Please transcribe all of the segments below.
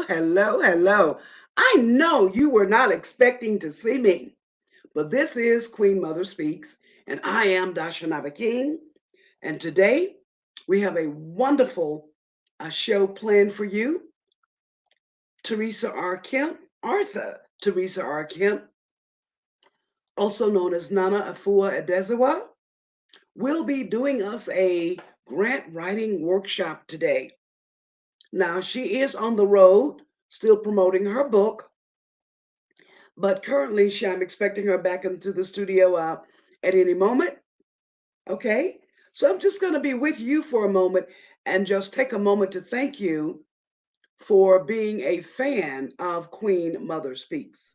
hello, hello. I know you were not expecting to see me, but this is Queen Mother Speaks, and I am Dashanava King. And today we have a wonderful show planned for you. Teresa R. Kemp, Arthur Teresa R. Kemp, also known as Nana Afua Adezawa, will be doing us a grant writing workshop today. Now, she is on the road, still promoting her book, but currently I'm expecting her back into the studio at any moment. Okay, so I'm just going to be with you for a moment and just take a moment to thank you for being a fan of Queen Mother Speaks.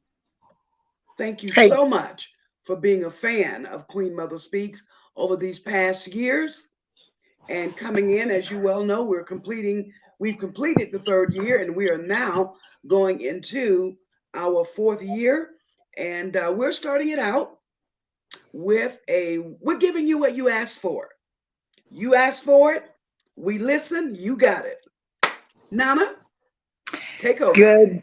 Thank you Hey, so much for being a fan of Queen Mother Speaks over these past years and coming in. As you well know, we've completed the third year, and we are now going into our fourth year. And we're starting it out we're giving you what you asked for. You asked for it, we listen, you got it. Nana, take over. good.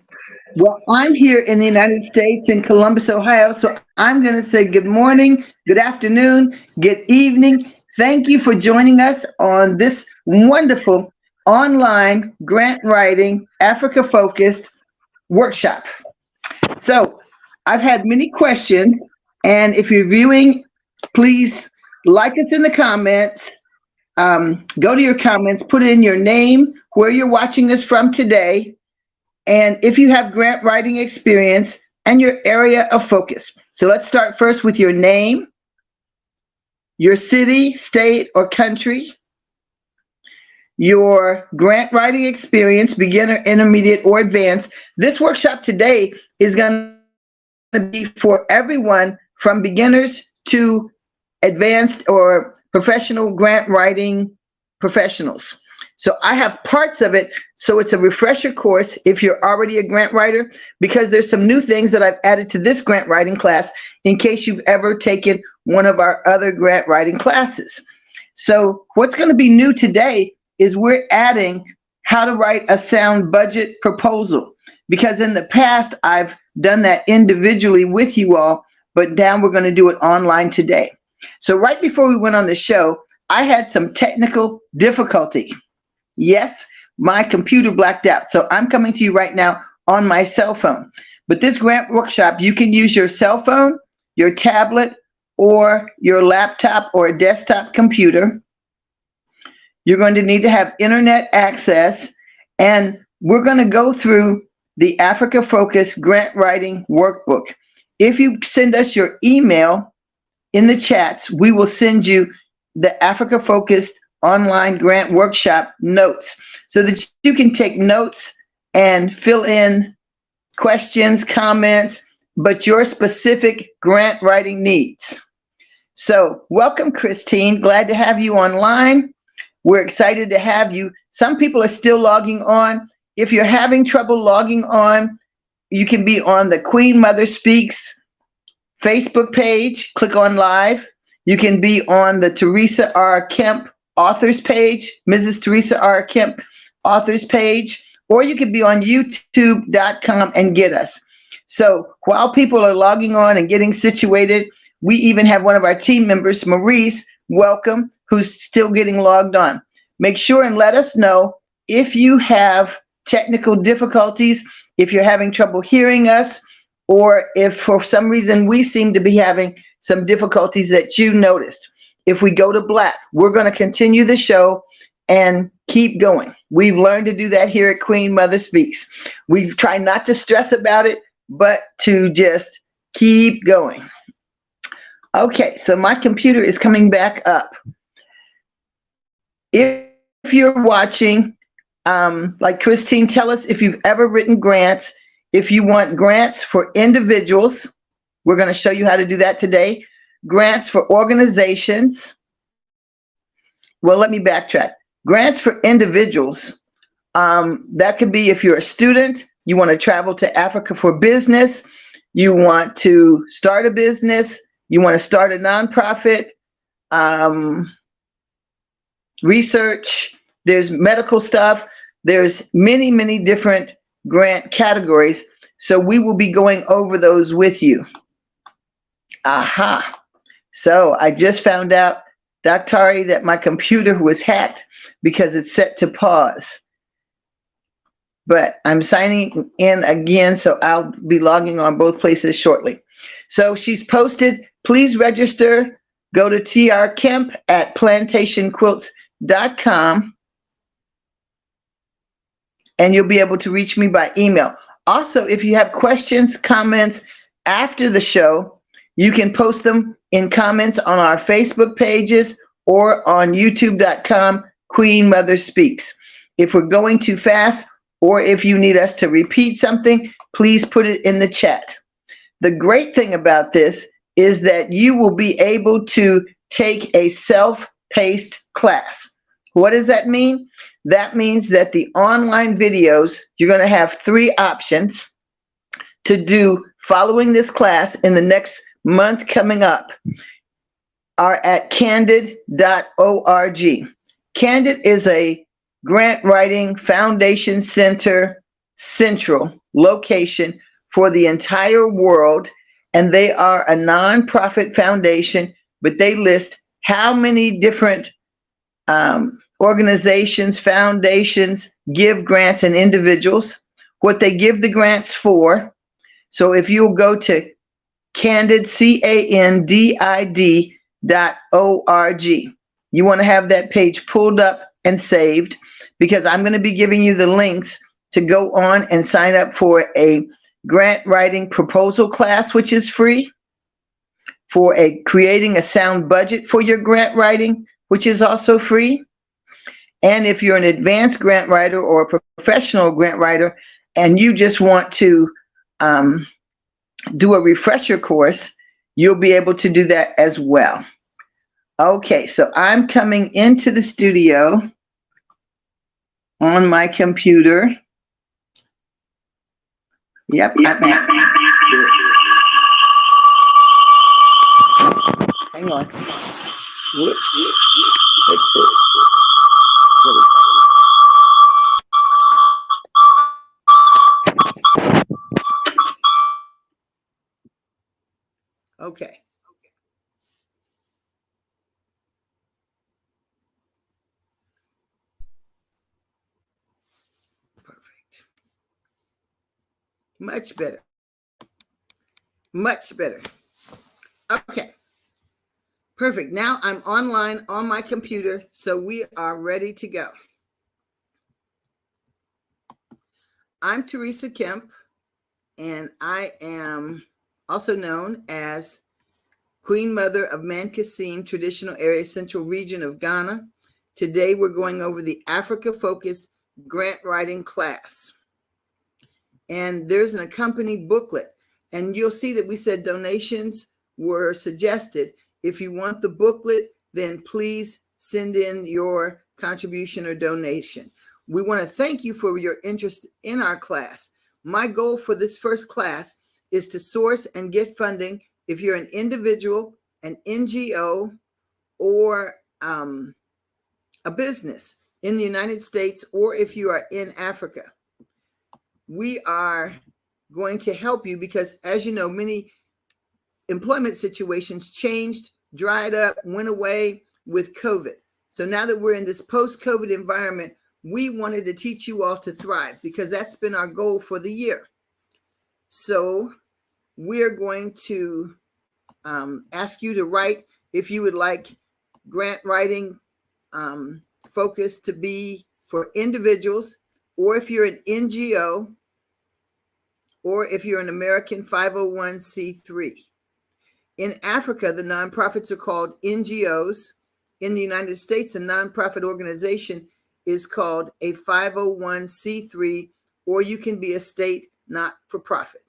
Well, I'm here in the United States in Columbus, Ohio, so I'm going to say good morning, good afternoon, good evening. Thank you for joining us on this wonderful online grant writing, Africa focused workshop. So, I've had many questions, and if you're viewing, please like us in the comments. Go to your comments, put in your name, where you're watching this from today, and if you have grant writing experience and your area of focus. So let's start first with your name, your city, state, or country, your grant writing experience, beginner, intermediate, or advanced. This workshop today is going to be for everyone from beginners to advanced or professional grant writing professionals. So I have parts of it, so it's a refresher course if you're already a grant writer, because there's some new things that I've added to this grant writing class in case you've ever taken one of our other grant writing classes. So what's going to be new today is we're adding how to write a sound budget proposal, because in the past I've done that individually with you all, but now we're going to do it online today. So right before we went on the show, I had some technical difficulty. Yes, my computer blacked out. So I'm coming to you right now on my cell phone. But this grant workshop, you can use your cell phone, your tablet, or your laptop or a desktop computer. You're going to need to have internet access, and we're going to go through the Africa Focus Grant Writing Workbook. If you send us your email in the chats, we will send you the Africa Focused Online Grant Workshop notes so that you can take notes and fill in questions, comments, but your specific grant writing needs. So welcome, Christine. Glad to have you online. We're excited to have you. Some people are still logging on. If you're having trouble logging on, you can be on the Queen Mother Speaks Facebook page, click on live. You can be on the Teresa R. Kemp authors page, Mrs. Teresa R. Kemp authors page, or you could be on youtube.com and get us. So while people are logging on and getting situated, we even have one of our team members, Maurice, welcome, who's still getting logged on. Make sure and let us know if you have technical difficulties, if you're having trouble hearing us, or if for some reason we seem to be having some difficulties that you noticed. If we go to black, we're going to continue the show and keep going. We've learned to do that here at Queen Mother Speaks. We try not to stress about it, but to just keep going. Okay, so my computer is coming back up. If you're watching, like Christine, tell us if you've ever written grants. If you want grants for individuals, we're going to show you how to do that today. Grants for organizations. Well, let me backtrack. Grants for individuals. That could be if you're a student, you want to travel to Africa for business, you want to start a business, you want to start a nonprofit, research, there's medical stuff, there's many, many different grant categories. So we will be going over those with you. Aha. So I just found out, Dr. Ari, that my computer was hacked because it's set to pause. But I'm signing in again, so I'll be logging on both places shortly. So she's posted, please register. Go to trkemp@plantationquilts.com and you'll be able to reach me by email. Also, if you have questions, comments after the show, you can post them in comments on our Facebook pages or on youtube.com, Queen Mother Speaks. If we're going too fast or if you need us to repeat something, please put it in the chat. The great thing about this is that you will be able to take a self-paced class. What does that mean? That means that the online videos, you're going to have 3 options to do following this class in the next month coming up, are at candid.org. Candid is a grant writing foundation center central location for the entire world, and they are a nonprofit foundation, but they list how many different organizations, foundations give grants and individuals, what they give the grants for. So if you'll go to Candid, CANDID.org, you want to have that page pulled up and saved, because I'm going to be giving you the links to go on and sign up for a grant writing proposal class, which is free, for creating a sound budget for your grant writing, which is also free. And if you're an advanced grant writer or a professional grant writer and you just want to do a refresher course, you'll be able to do that as well. Okay, so I'm coming into the studio on my computer. Yep, I'm at. Hang on. Whoops. Let's see. Okay. Perfect. Much better. Much better. Okay. Perfect. Now I'm online on my computer, so we are ready to go. I'm Teresa Kemp, and I am also known as Queen Mother of Mankasim Traditional Area Central Region of Ghana. Today we're going over the Africa-focused grant writing class. And there's an accompanying booklet. And you'll see that we said donations were suggested. If you want the booklet, then please send in your contribution or donation. We want to thank you for your interest in our class. My goal for this first class is to source and get funding if you're an individual, an NGO, or a business in the United States, or if you are in Africa. We are going to help you because, as you know, many employment situations changed, dried up, went away with COVID. So now that we're in this post-COVID environment, we wanted to teach you all to thrive because that's been our goal for the year. So we're going to ask you to write if you would like grant writing focus to be for individuals, or if you're an NGO, or if you're an American 501c3. In Africa, the nonprofits are called NGOs. In the United States, a nonprofit organization is called a 501c3, or you can be a state not-for-profit.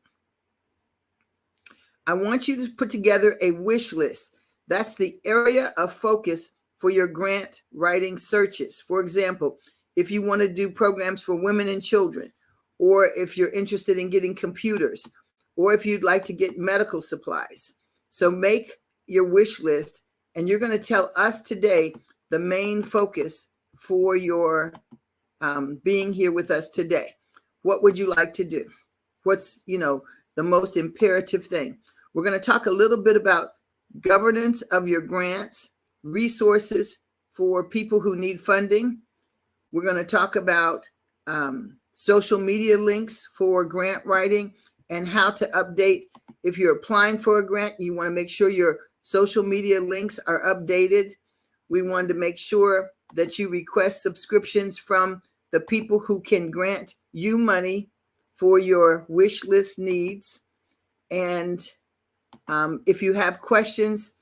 I want you to put together a wish list. That's the area of focus for your grant writing searches. For example, if you want to do programs for women and children, or if you're interested in getting computers, or if you'd like to get medical supplies. So make your wish list, and you're going to tell us today the main focus for your being here with us today. what would you like to do? What's, the most imperative thing? We're going to talk a little bit about governance of your grants, resources for people who need funding. We're going to talk about social media links for grant writing and how to update. If you're applying for a grant, you want to make sure your social media links are updated. We wanted to make sure that you request subscriptions from the people who can grant you money for your wish list needs. And if you have questions,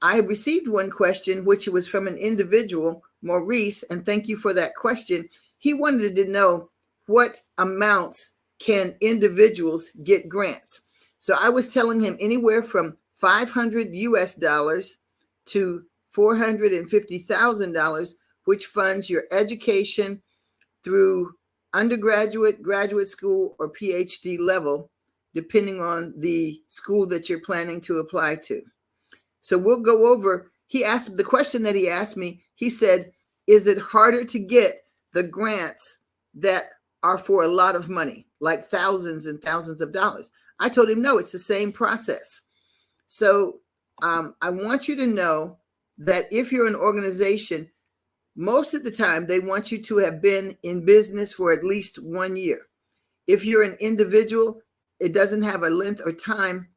I received one question, which was from an individual, Maurice, and thank you for that question. He wanted to know what amounts can individuals get grants. So I was telling him anywhere from $500 US to $450,000, which funds your education through undergraduate, graduate school, or PhD level, depending on the school that you're planning to apply to. So we'll go over, he asked the question that he asked me, he said, is it harder to get the grants that are for a lot of money, like thousands and thousands of dollars? I told him, no, it's the same process. So I want you to know that if you're an organization, most of the time they want you to have been in business for at least 1 year. If you're an individual, it doesn't have a length or time.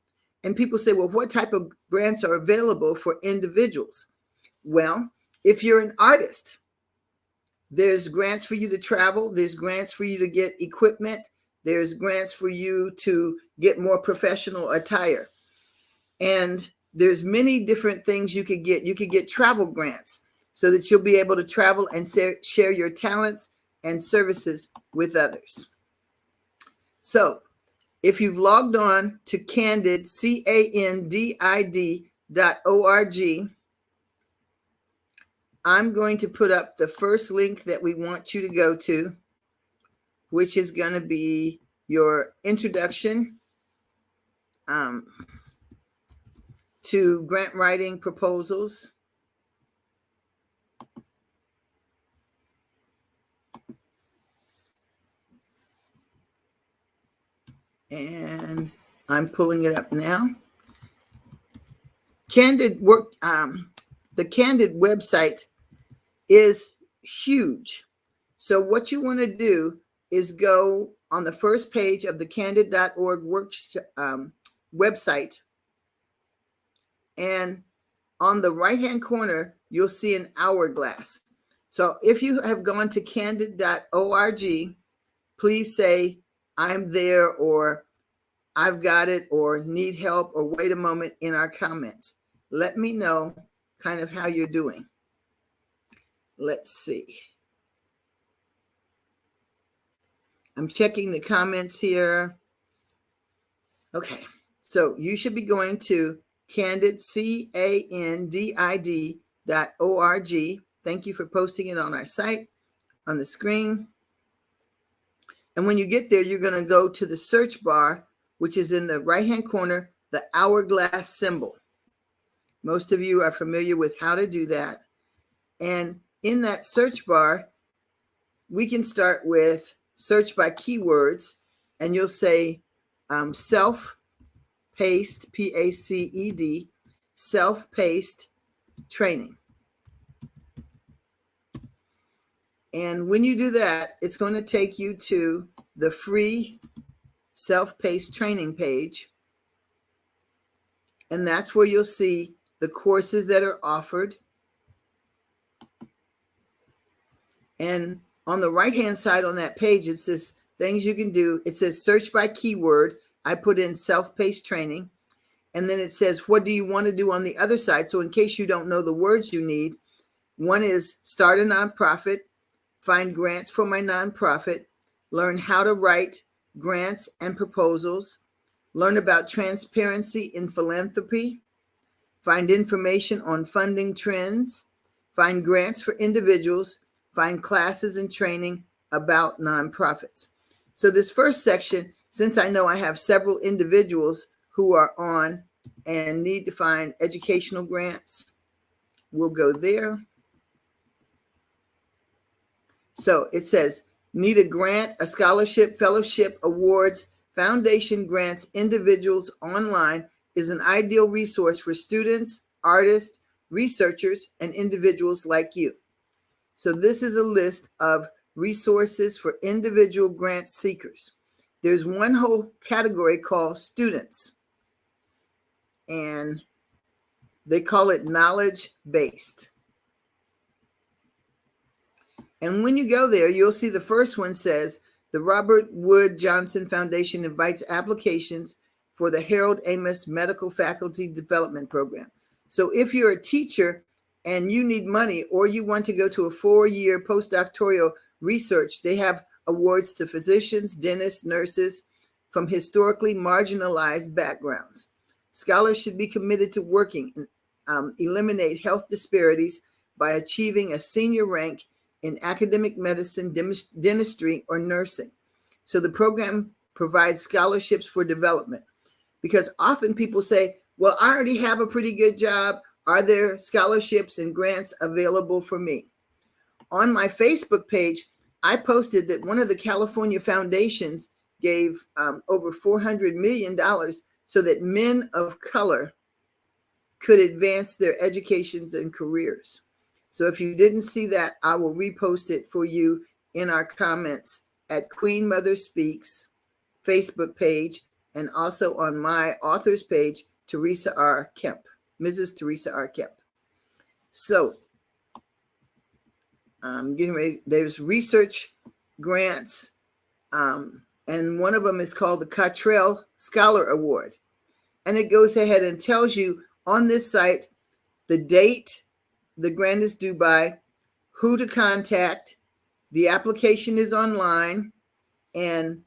And people say, well, what type of grants are available for individuals? Well, if you're an artist, there's grants for you to travel. There's grants for you to get equipment. There's grants for you to get more professional attire. And there's many different things you could get. You could get travel grants so that you'll be able to travel and share your talents and services with others. So if you've logged on to Candid, CANDID.org, I'm going to put up the first link that we want you to go to, which is going to be your introduction to grant writing proposals. And I'm pulling it up now. The Candid website is huge. So what you want to do is go on the first page of the candid.org website. And on the right-hand corner, you'll see an hourglass. So if you have gone to candid.org, please say, I'm there, or I've got it, or need help, or wait a moment in our comments. Let me know kind of how you're doing. Let's see. I'm checking the comments here. Okay, so you should be going to Candid, CANDID.org. Thank you for posting it on our site, on the screen. And when you get there, you're going to go to the search bar, which is in the right-hand corner, the hourglass symbol. Most of you are familiar with how to do that. And in that search bar, we can start with search by keywords, and you'll say self-paced, PACED, self-paced training. And when you do that, it's going to take you to the free self-paced training page. And that's where you'll see the courses that are offered. And on the right-hand side on that page, it says things you can do. It says search by keyword. I put in self-paced training. And then it says, what do you want to do on the other side? So in case you don't know the words you need, one is start a nonprofit, find grants for my nonprofit, learn how to write grants and proposals, learn about transparency in philanthropy, find information on funding trends, find grants for individuals, find classes and training about nonprofits. So this first section, since I know I have several individuals who are on and need to find educational grants, we'll go there. So it says Need a grant, a scholarship, fellowship, awards, foundation grants, individuals online is an ideal resource for students, artists, researchers, and individuals like you. So this is a list of resources for individual grant seekers. There's one whole category called students, and they call it knowledge-based. And when you go there, you'll see the first one says, the Robert Wood Johnson Foundation invites applications for the Harold Amos Medical Faculty Development Program. So if you're a teacher and you need money, or you want to go to a 4-year postdoctoral research, they have awards to physicians, dentists, nurses from historically marginalized backgrounds. Scholars should be committed to working and eliminate health disparities by achieving a senior rank in academic medicine, dentistry, or nursing. So the program provides scholarships for development, because often people say, well, I already have a pretty good job. Are there scholarships and grants available for me? On my Facebook page, I posted that one of the California foundations gave over $400 million so that men of color could advance their educations and careers. So if you didn't see that, I will repost it for you in our comments at Queen Mother Speaks Facebook page, and also on my author's page, Teresa R. Kemp, Mrs. Teresa R. Kemp. So I'm getting ready. There's research grants, and one of them is called the Cottrell Scholar Award. And it goes ahead and tells you on this site the date the grant is due by, who to contact, the application is online, and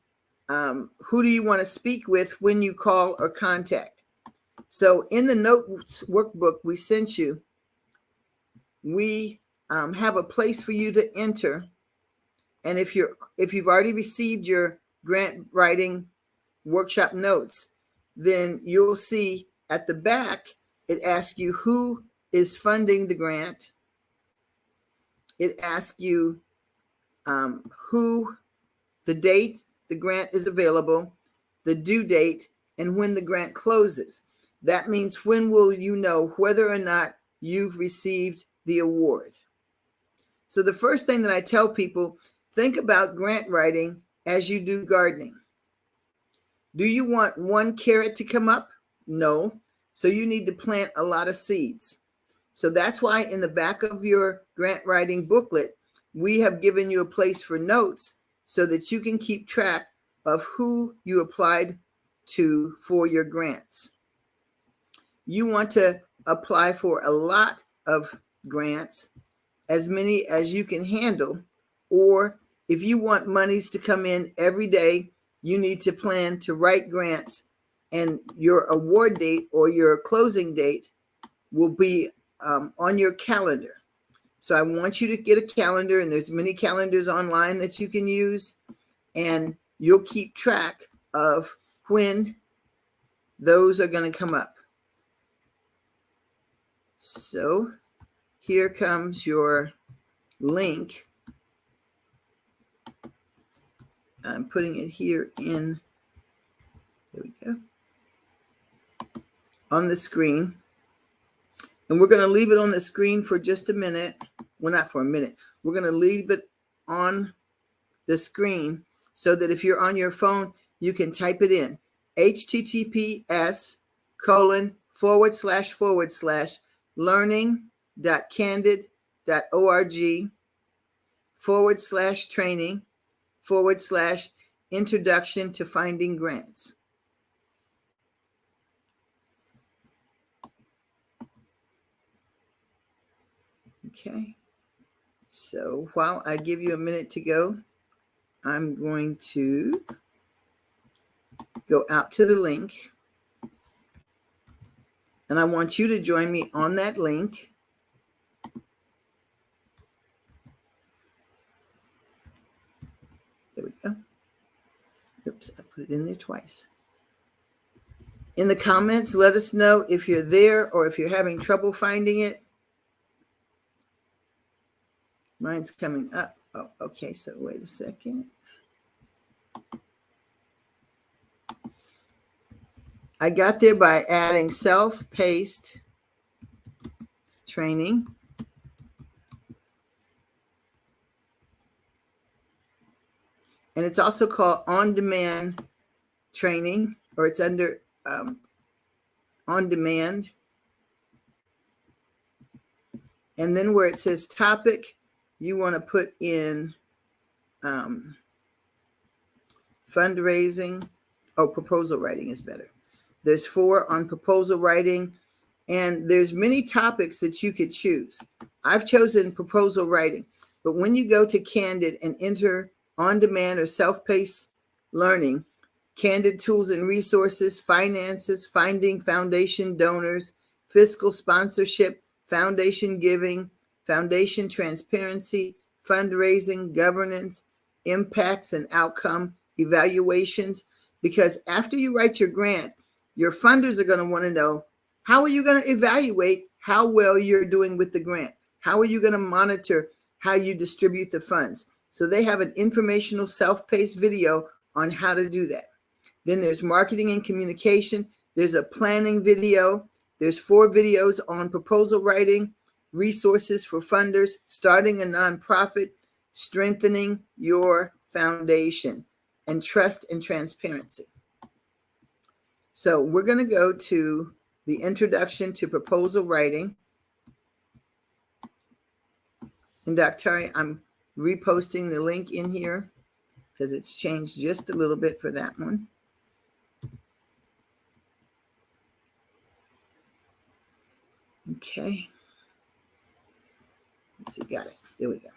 who do you want to speak with when you call or contact. So in the notes workbook we sent you, we have a place for you to enter. And if you've already received your grant writing workshop notes, then you'll see at the back, it asks you who is funding the grant. It asks you who, the date the grant is available, the due date, and when the grant closes. That means when will you know whether or not you've received the award. So the first thing that I tell people, think about grant writing as you do gardening. Do you want one carrot to come up? No. So you need to plant a lot of seeds. So that's why in the back of your grant writing booklet, we have given you a place for notes so that you can keep track of who you applied to for your grants. You want to apply for a lot of grants, as many as you can handle, or if you want monies to come in every day, you need to plan to write grants, and your award date or your closing date will be on your calendar. So I want you to get a calendar, and there's many calendars online that you can use, and you'll keep track of when those are going to come up. So here comes your link. I'm putting it here in, there we go, on the screen. And we're going to leave it on the screen for just a minute. Well, not for a minute. We're going to leave it on the screen so that if you're on your phone, you can type it in. https://learning.candid.org/training/introduction to finding grants. Okay, so while I give you a minute to go, I'm going to go out to the link, and I want you to join me on that link. There we go. Oops, I put it in there twice. In the comments, let us know if you're there or if you're having trouble finding it. Mine's coming up. Oh, okay, so wait a second. I got there by adding self-paced training. And it's also called on-demand training, or it's under on-demand. And then where it says topic, you want to put in fundraising. Oh, proposal writing is better. There's 4 on proposal writing, and there's many topics that you could choose. I've chosen proposal writing, but when you go to Candid and enter on-demand or self-paced learning, Candid tools and resources, finances, finding foundation donors, fiscal sponsorship, foundation giving, foundation transparency, fundraising, governance, impacts and outcome evaluations. Because after you write your grant, your funders are going to want to know, how are you going to evaluate how well you're doing with the grant? How are you going to monitor how you distribute the funds? So they have an informational self-paced video on how to do that. Then there's marketing and communication. There's a planning video. There's 4 videos on proposal writing, resources for funders, starting a nonprofit, strengthening your foundation, and trust and transparency. So we're going to go to the introduction to proposal writing. And Dr. I'm reposting the link in here because it's changed just a little bit for that one. Okay. Let's see, got it. There we go.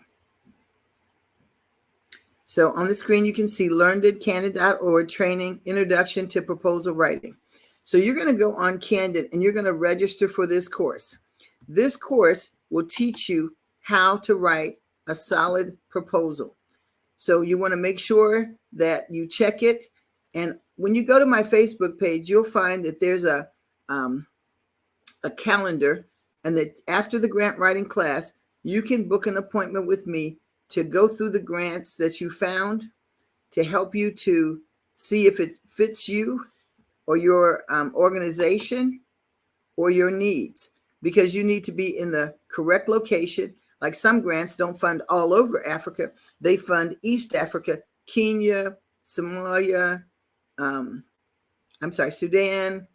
So on the screen, you can see learnedcandid.org training, introduction to proposal writing. So you're going to go on Candid and you're going to register for this course. This course will teach you how to write a solid proposal. So you want to make sure that you check it. And when you go to my Facebook page, you'll find that there's a calendar, and that after the grant writing class, you can book an appointment with me to go through the grants that you found, to help you to see if it fits you or your organization or your needs, because you need to be in the correct location. Like some grants don't fund all over Africa. They fund East Africa, Kenya, Somalia, Sudan,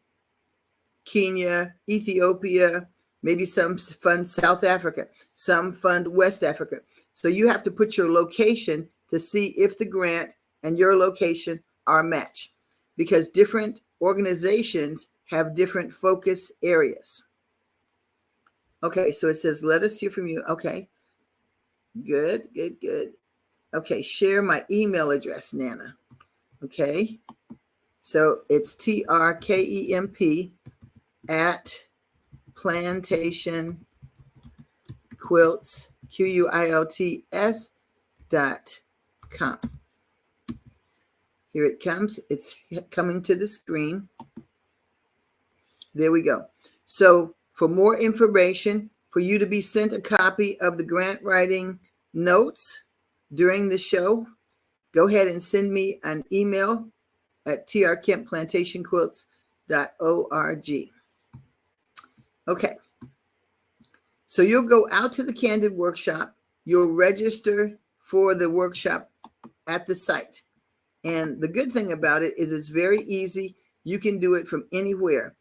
Kenya, Ethiopia, maybe some fund South Africa, some fund West Africa. So you have to put your location to see if the grant and your location are a match, because different organizations have different focus areas. Okay, so it says, let us hear from you. Okay, good. Okay, share my email address, Nana. Okay, so it's TRKEMP at Plantation Quilts, QUILTS.com. Here it comes. It's coming to the screen. There we go. So for more information, for you to be sent a copy of the grant writing notes during the show, go ahead and send me an email at trkempplantationquilts.org. Okay. So you'll go out to the Candid workshop. You'll register for the workshop at the site. And the good thing about it is it's very easy. You can do it from anywhere.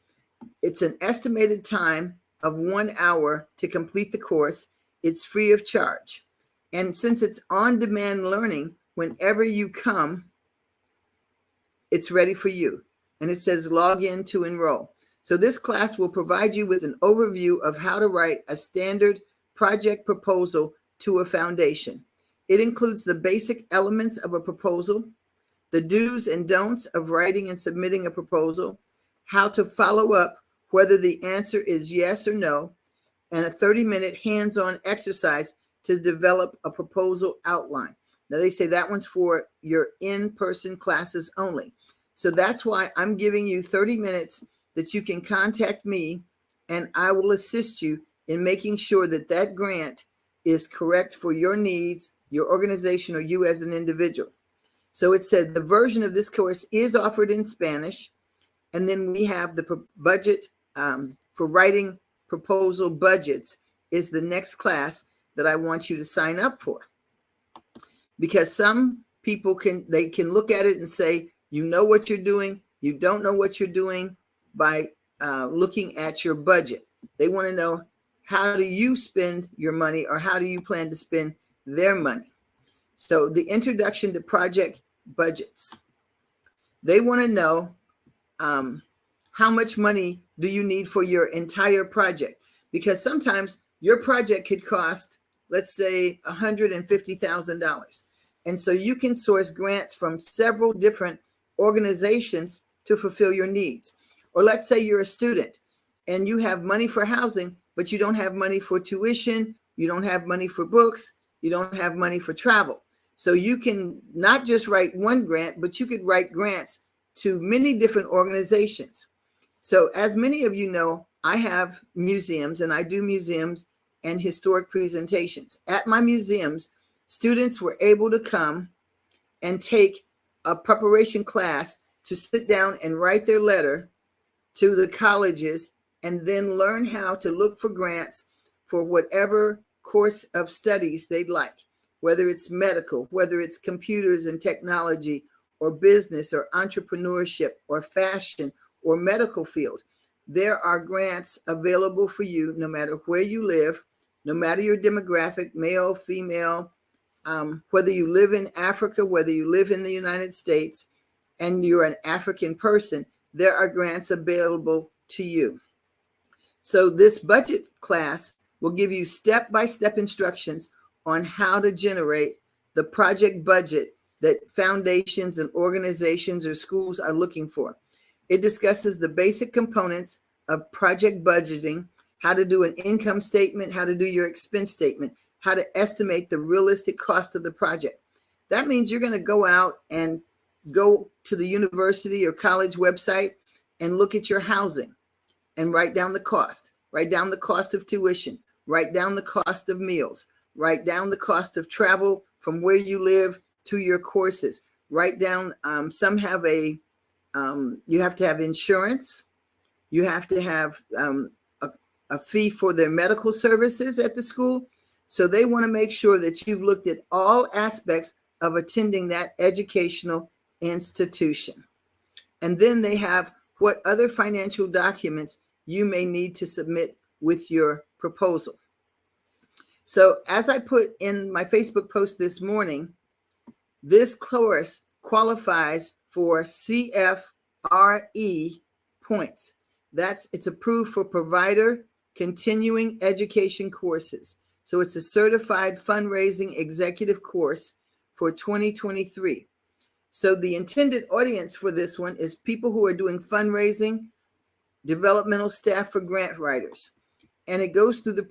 It's an estimated time of 1 hour to complete the course. It's free of charge. And since it's on-demand learning, whenever you come, it's ready for you. And it says log in to enroll. So this class will provide you with an overview of how to write a standard project proposal to a foundation. It includes the basic elements of a proposal, the do's and don'ts of writing and submitting a proposal, how to follow up whether the answer is yes or no, and a 30-minute hands-on exercise to develop a proposal outline. Now they say that one's for your in-person classes only. So that's why I'm giving you 30 minutes that you can contact me, and I will assist you in making sure that that grant is correct for your needs your organization, or you as an individual. So it said the version of this course is offered in Spanish. And then we have the budget for writing proposal budgets is the next class that I want you to sign up for. Because some people can look at it and say, you know what you're doing, you don't know what you're doing by looking at your budget. They want to know, how do you spend your money, or how do you plan to spend their money? So the introduction to project budgets. They want to know how much money do you need for your entire project? Because sometimes your project could cost, let's say, $150,000. And so you can source grants from several different organizations to fulfill your needs. Or let's say you're a student and you have money for housing, but you don't have money for tuition, you don't have money for books, you don't have money for travel. So you can not just write one grant, but you could write grants to many different organizations. So as many of you know, I have museums, and I do museums and historic presentations. At my museums, students were able to come and take a preparation class to sit down and write their letter to the colleges, and then learn how to look for grants for whatever course of studies they'd like, whether it's medical, whether it's computers and technology, or business, or entrepreneurship, or fashion, or medical field. There are grants available for you no matter where you live, no matter your demographic, male, female, whether you live in Africa, whether you live in the United States, and you're an African person, there are grants available to you. So this budget class will give you step-by-step instructions on how to generate the project budget that foundations and organizations or schools are looking for. It discusses the basic components of project budgeting, how to do an income statement, how to do your expense statement, how to estimate the realistic cost of the project. That means you're going to go out and go to the university or college website and look at your housing and write down the cost. Write down the cost of tuition. Write down the cost of meals. Write down the cost of travel from where you live to your courses. Write down, some have you have to have insurance. You have to have a fee for their medical services at the school. So they want to make sure that you've looked at all aspects of attending that educational institution. And then they have what other financial documents you may need to submit with your proposal. So as I put in my Facebook post this morning, this course qualifies for CFRE points. It's approved for provider continuing education courses. So it's a certified fundraising executive course for 2023. So the intended audience for this one is people who are doing fundraising, developmental staff for grant writers. And it goes through the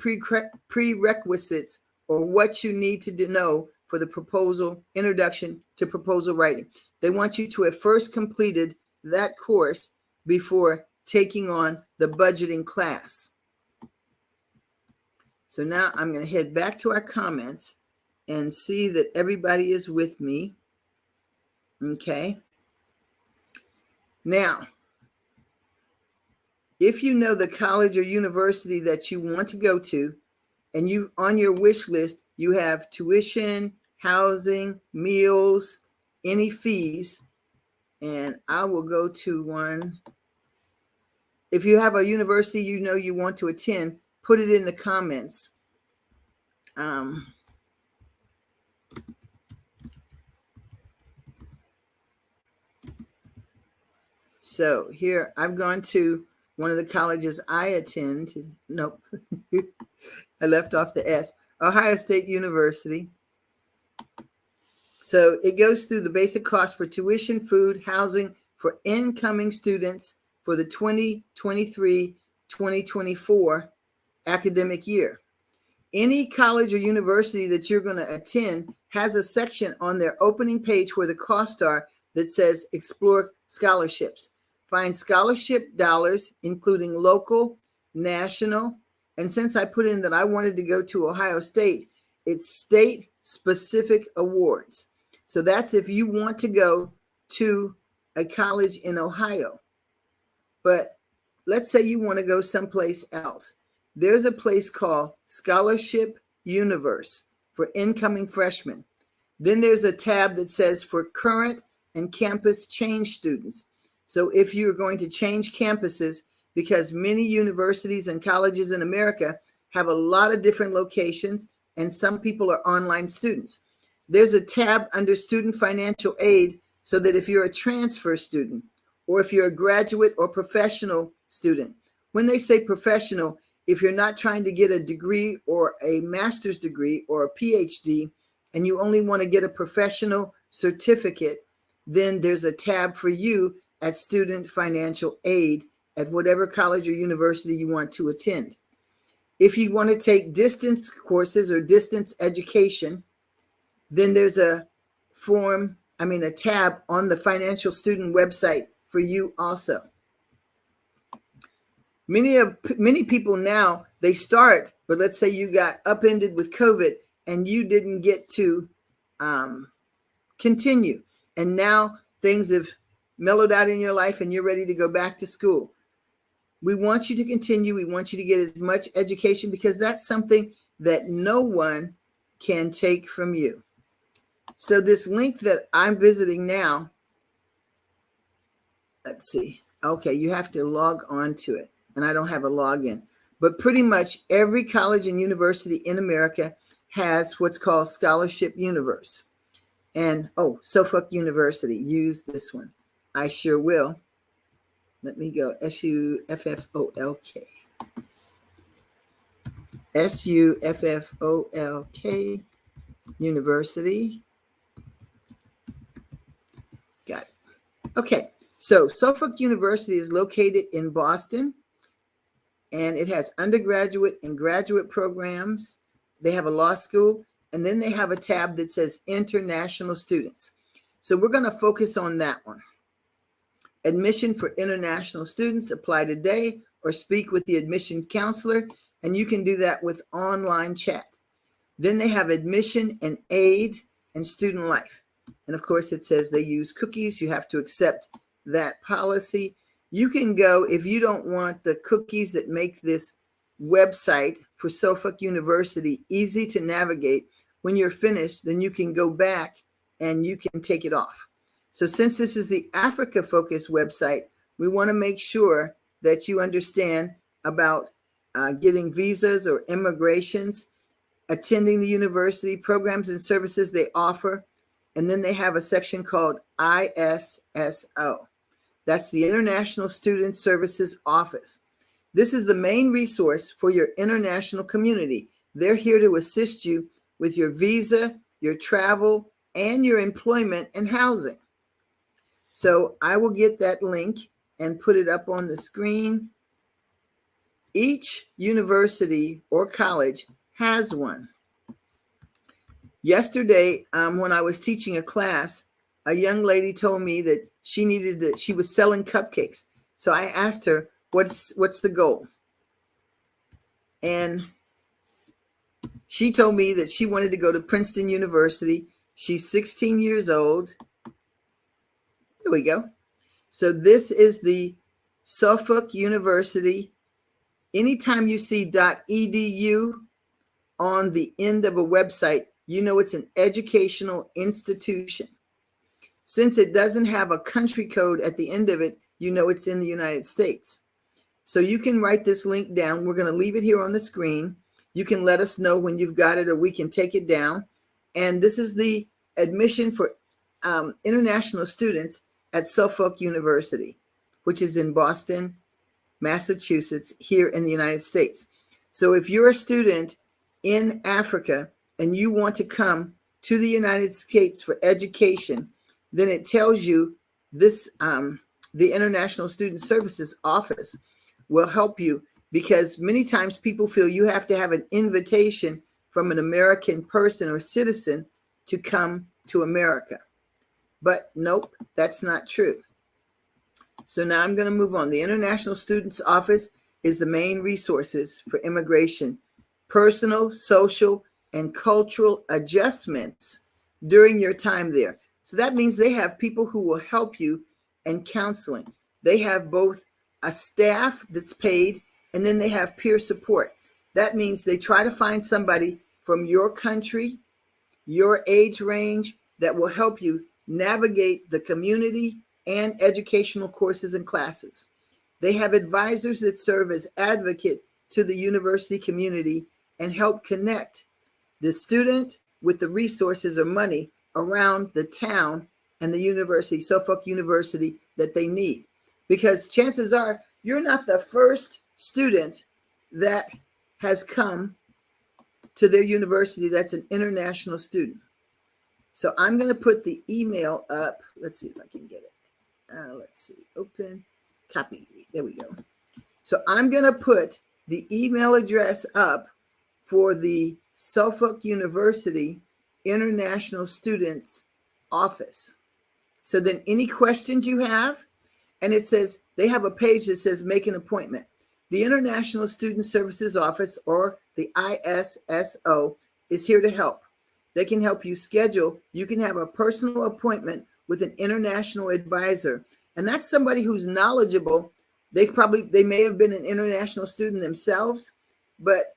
prerequisites, or what you need to know for the proposal, introduction to proposal writing. They want you to have first completed that course before taking on the budgeting class. So now I'm going to head back to our comments and see that everybody is with me. Okay. Now, if you know the college or university that you want to go to, and you on your wish list, you have tuition, housing, meals, any fees, and I will go to one. If you have a university you know you want to attend, put it in the comments. So here I've gone to one of the colleges I attend. Nope, I left off the S. Ohio State University. So it goes through the basic cost for tuition, food, housing for incoming students for the 2023-2024 academic year. Any college or university that you're going to attend has a section on their opening page where the costs are that says Explore Scholarships. Find scholarship dollars, including local, national, and since I put in that I wanted to go to Ohio State, It's state specific awards. So that's if you want to go to a college in Ohio. But let's say you want to go someplace else. There's a place called Scholarship Universe for incoming freshmen. Then there's a tab that says for current and campus change students. So if you're going to change campuses, because many universities and colleges in America have a lot of different locations, and some people are online students. There's a tab under student financial aid so that if you're a transfer student, or if you're a graduate or professional student, when they say professional, if you're not trying to get a degree or a master's degree or a PhD, and you only want to get a professional certificate, then there's a tab for you at student financial aid at whatever college or university you want to attend. If you want to take distance courses or distance education, then there's a tab on the financial student website for you also. Many people now, they start, but let's say you got upended with COVID and you didn't get to continue. And now things have mellowed out in your life and you're ready to go back to school. We want you to continue. We want you to get as much education because that's something that no one can take from you. So this link that I'm visiting now, let's see. Okay, you have to log on to it. And I don't have a login. But pretty much every college and university in America has what's called Scholarship Universe. And, Suffolk University, use this one. I sure will. Let me go, SUFFOLK. SUFFOLK University. Got it. Okay, so Suffolk University is located in Boston, and it has undergraduate and graduate programs. They have a law school, and then they have a tab that says international students. So we're going to focus on that one. Admission for international students, apply today or speak with the admission counselor, and you can do that with online chat. Then they have admission and aid and student life. And of course, it says they use cookies. You have to accept that policy. You can go, if you don't want the cookies that make this website for Suffolk University easy to navigate, when you're finished, then you can go back and you can take it off. So since this is the Africa-focused website, we want to make sure that you understand about getting visas or immigrations, attending the university, programs and services they offer. And then they have a section called ISSO. That's the International Student Services Office. This is the main resource for your international community. They're here to assist you with your visa, your travel, and your employment and housing. So I will get that link and put it up on the screen. Each university or college has one. Yesterday, when I was teaching a class, a young lady told me that she was selling cupcakes. So I asked her, what's the goal? And she told me that she wanted to go to Princeton University. She's 16 years old. There we go. So this is the Suffolk University. Anytime you see .edu on the end of a website, you know it's an educational institution. Since it doesn't have a country code at the end of it, you know it's in the United States. So you can write this link down. We're going to leave it here on the screen. You can let us know when you've got it, or we can take it down. And this is the admission for international students at Suffolk University, which is in Boston, Massachusetts, here in the United States. So if you're a student in Africa and you want to come to the United States for education, then it tells you this, the International Student Services Office will help you, because many times people feel you have to have an invitation from an American person or citizen to come to America. But nope, that's not true. So now I'm going to move on. The International Students Office is the main resources for immigration, personal, social, and cultural adjustments during your time there. So that means they have people who will help you and counseling. They have both a staff that's paid, and then they have peer support. That means they try to find somebody from your country, your age range, that will help you navigate the community and educational courses and classes. They have advisors that serve as advocate to the university community and help connect the student with the resources or money around the town and the university, Suffolk University, that they need. Because chances are you're not the first student that has come to their university that's an international student. So I'm going to put the email up. Let's see if I can get it. Let's see. Open, copy. There we go. So I'm going to put the email address up for the Suffolk University International Students Office. So then any questions you have, and it says, they have a page that says make an appointment. The International Student Services Office, or the ISSO, is here to help. They can help you schedule. You can have a personal appointment with an international advisor. And that's somebody who's knowledgeable. They may have been an international student themselves, but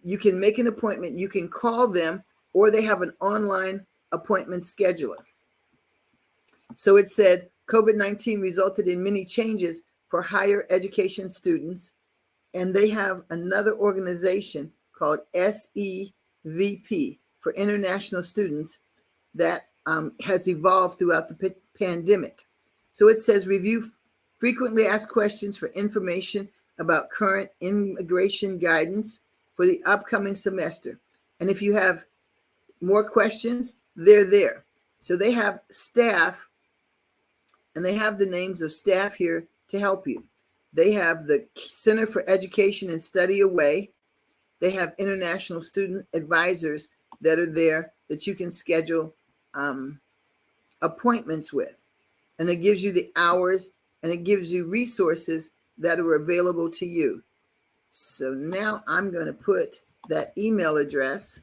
you can make an appointment. You can call them, or they have an online appointment scheduler. So it said COVID-19 resulted in many changes for higher education students. And they have another organization called SEVP for international students that has evolved throughout the pandemic. So it says review frequently asked questions for information about current immigration guidance for the upcoming semester. And if you have more questions, they're there. So they have staff, and they have the names of staff here to help you. They have the Center for Education and Study Away. They have international student advisors that are there that you can schedule appointments with. And it gives you the hours, and it gives you resources that are available to you. So now I'm going to put that email address,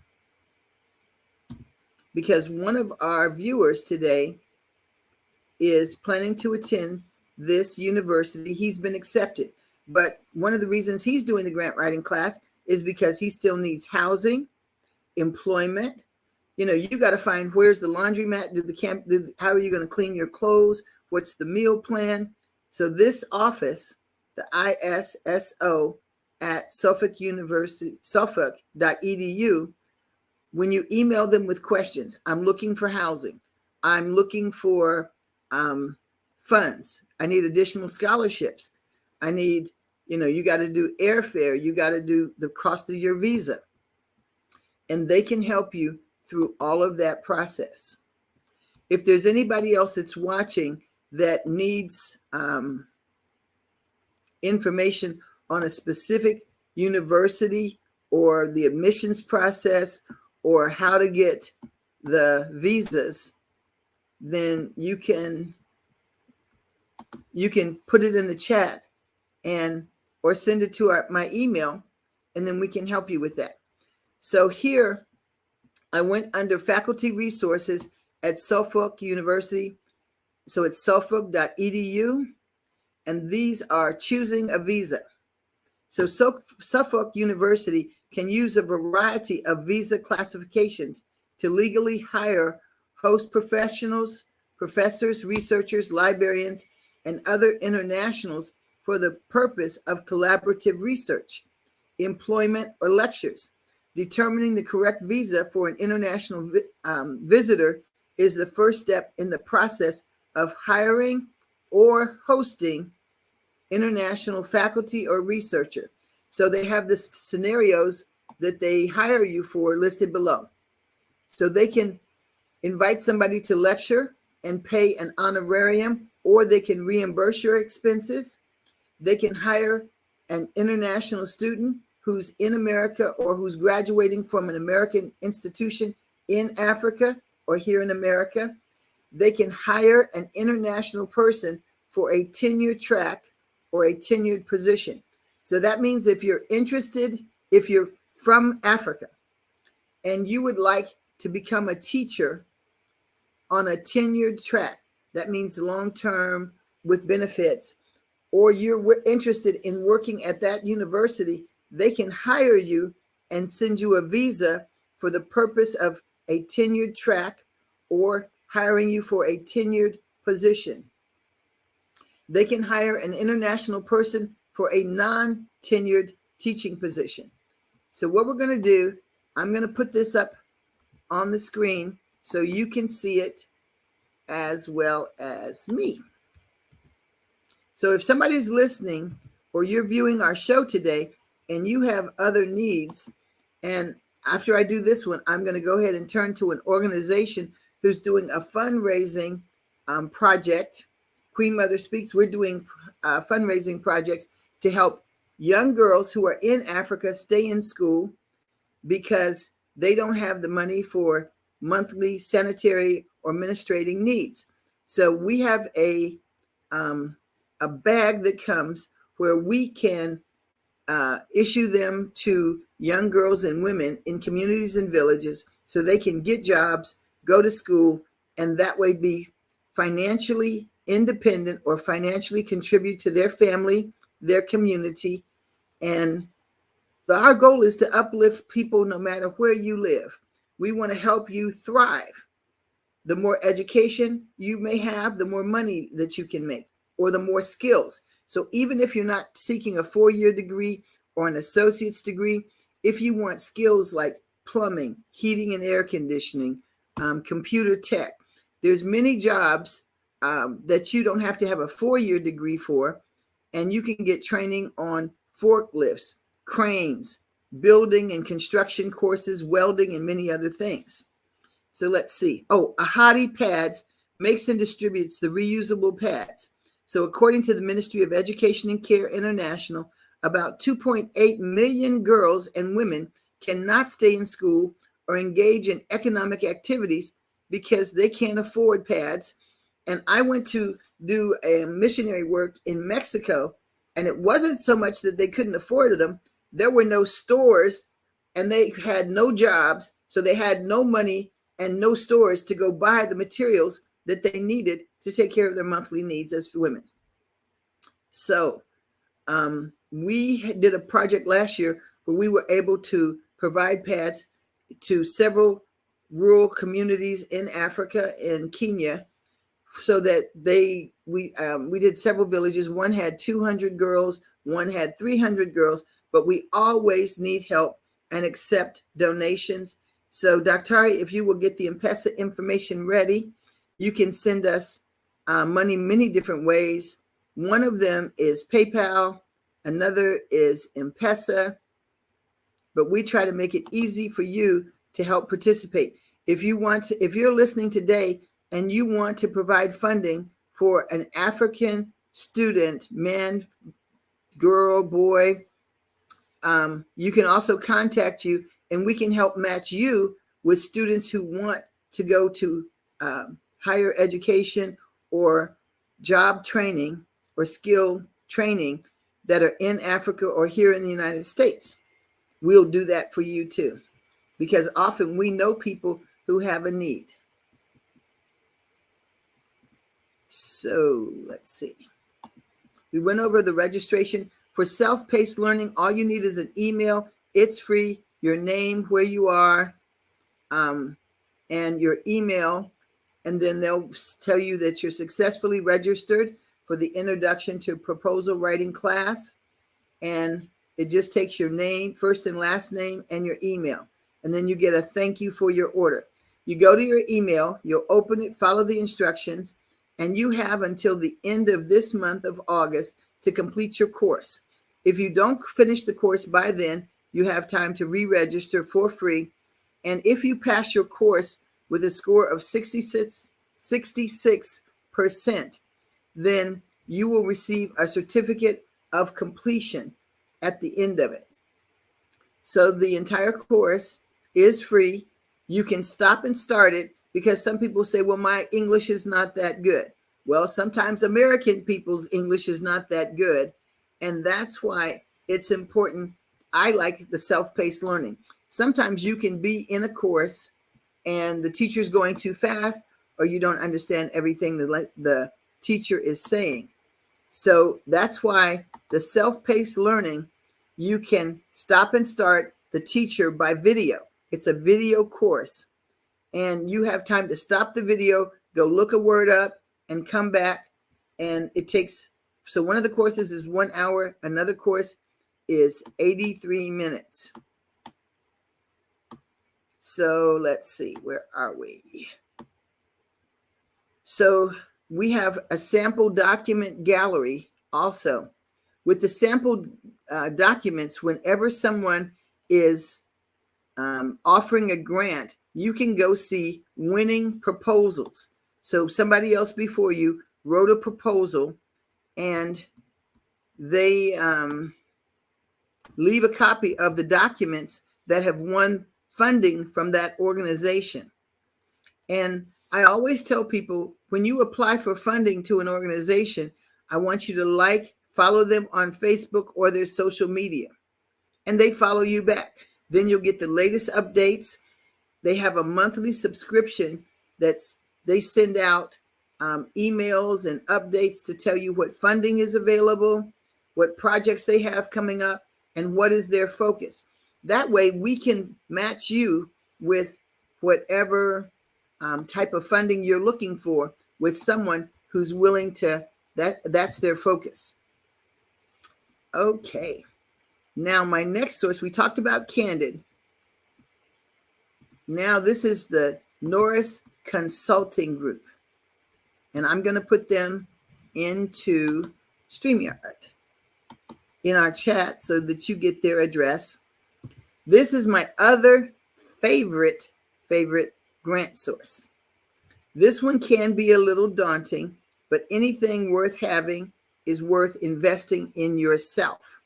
because one of our viewers today is planning to attend this university. He's been accepted, but one of the reasons he's doing the grant writing class is because he still needs housing, employment. You know, you got to find, where's the laundromat, how are you going to clean your clothes, what's the meal plan. So this office, the ISSO at Suffolk University, suffolk.edu, when you email them with questions, I'm looking for housing, I'm looking for funds, I need additional scholarships, I need, you got to do airfare, you got to do the cost of your visa. And they can help you through all of that process. If there's anybody else that's watching that needs information on a specific university or the admissions process or how to get the visas, then you can put it in the chat or send it to my email, and then we can help you with that. So here I went under faculty resources at Suffolk University. So it's suffolk.edu, and these are choosing a visa. So Suffolk University can use a variety of visa classifications to legally hire host professionals, professors, researchers, librarians, and other internationals for the purpose of collaborative research, employment, or lectures. Determining the correct visa for an international visitor is the first step in the process of hiring or hosting international faculty or researcher. So they have the scenarios that they hire you for listed below. So they can invite somebody to lecture and pay an honorarium, or they can reimburse your expenses. They can hire an international student who's in America or who's graduating from an American institution in Africa or here in America. They can hire an international person for a tenured track or a tenured position. So that means if you're interested, if you're from Africa and you would like to become a teacher on a tenured track, that means long term with benefits, or you're interested in working at that university, they can hire you and send you a visa for the purpose of a tenured track or hiring you for a tenured position. They can hire an international person for a non-tenured teaching position. So what we're going to do, I'm going to put this up on the screen so you can see it as well as me. So if somebody's listening or you're viewing our show today and you have other needs, and after I do this one, I'm going to go ahead and turn to an organization who's doing a fundraising project. Queen Mother Speaks, we're doing fundraising projects to help young girls who are in Africa stay in school because they don't have the money for monthly sanitary or administrating needs. So we have a bag that comes where we can issue them to young girls and women in communities and villages so they can get jobs, go to school, and that way be financially independent or financially contribute to their family, their community. And our goal is to uplift people no matter where you live. We want to help you thrive. The more education you may have, the more money that you can make, or the more skills. So even if you're not seeking a 4-year degree or an associate's degree, if you want skills like plumbing, heating and air conditioning, computer tech, there's many jobs that you don't have to have a 4-year degree for, and you can get training on forklifts, cranes, building and construction courses, welding, and many other things. So let's see. Oh, Ahadi Pads makes and distributes the reusable pads. So according to the Ministry of Education and Care International, about 2.8 million girls and women cannot stay in school or engage in economic activities because they can't afford pads. And I went to do a missionary work in Mexico, and it wasn't so much that they couldn't afford them. There were no stores, and they had no jobs, so they had no money and no stores to go buy the materials that they needed to take care of their monthly needs as women. So we did a project last year where we were able to provide pads to several rural communities in Africa and Kenya, so that we did several villages. One had 200 girls, one had 300 girls, but we always need help and accept donations. So Dr. if you will get the M-Pesa information ready, you can send us money many different ways. One of them is PayPal, another is M-Pesa, but we try to make it easy for you to help participate. If you're listening today and you want to provide funding for an African student, man, girl, boy, you can also contact you, and we can help match you with students who want to go to higher education or job training or skill training that are in Africa or here in the United States. We'll do that for you too, because often we know people who have a need. So let's see. We went over the registration for self-paced learning. All you need is an email. It's free. Your name, where you are, and your email. And then they'll tell you that you're successfully registered for the Introduction to Proposal Writing class. And it just takes your name, first and last name, and your email. And then you get a thank you for your order. You go to your email, you'll open it, follow the instructions, and you have until the end of this month of August to complete your course. If you don't finish the course by then, you have time to re-register for free. And if you pass your course with a score of 66%, then you will receive a certificate of completion at the end of it. So the entire course is free. You can stop and start it, because some people say, well, my English is not that good. Well, sometimes American people's English is not that good. And that's why it's important. I like the self-paced learning. sometimes you can be in a course and the teacher's going too fast, or you don't understand everything the teacher is saying. So that's why the self-paced learning, you can stop and start the teacher by video. It's a video course, and you have time to stop the video, go look a word up, and come back. And it takes, so one of the courses is 1 hour, another course is 83 minutes. So let's see, where are we? So we have a sample document gallery also. With the sample documents, whenever someone is offering a grant, you can go see winning proposals. So somebody else before you wrote a proposal, and they leave a copy of the documents that have won funding from that organization. And I always tell people, when you apply for funding to an organization, I want you to follow them on Facebook or their social media, and they follow you back. Then you'll get the latest updates. They have a monthly subscription they send out emails and updates to tell you what funding is available, what projects they have coming up, and what is their focus. That way we can match you with whatever type of funding you're looking for, with someone who's willing to, that's their focus. Okay. Now my next source, we talked about Candid. Now this is the Norris Consulting Group, and I'm going to put them into StreamYard in our chat so that you get their address. This is my other favorite grant source. This one can be a little daunting, but anything worth having is worth investing in yourself.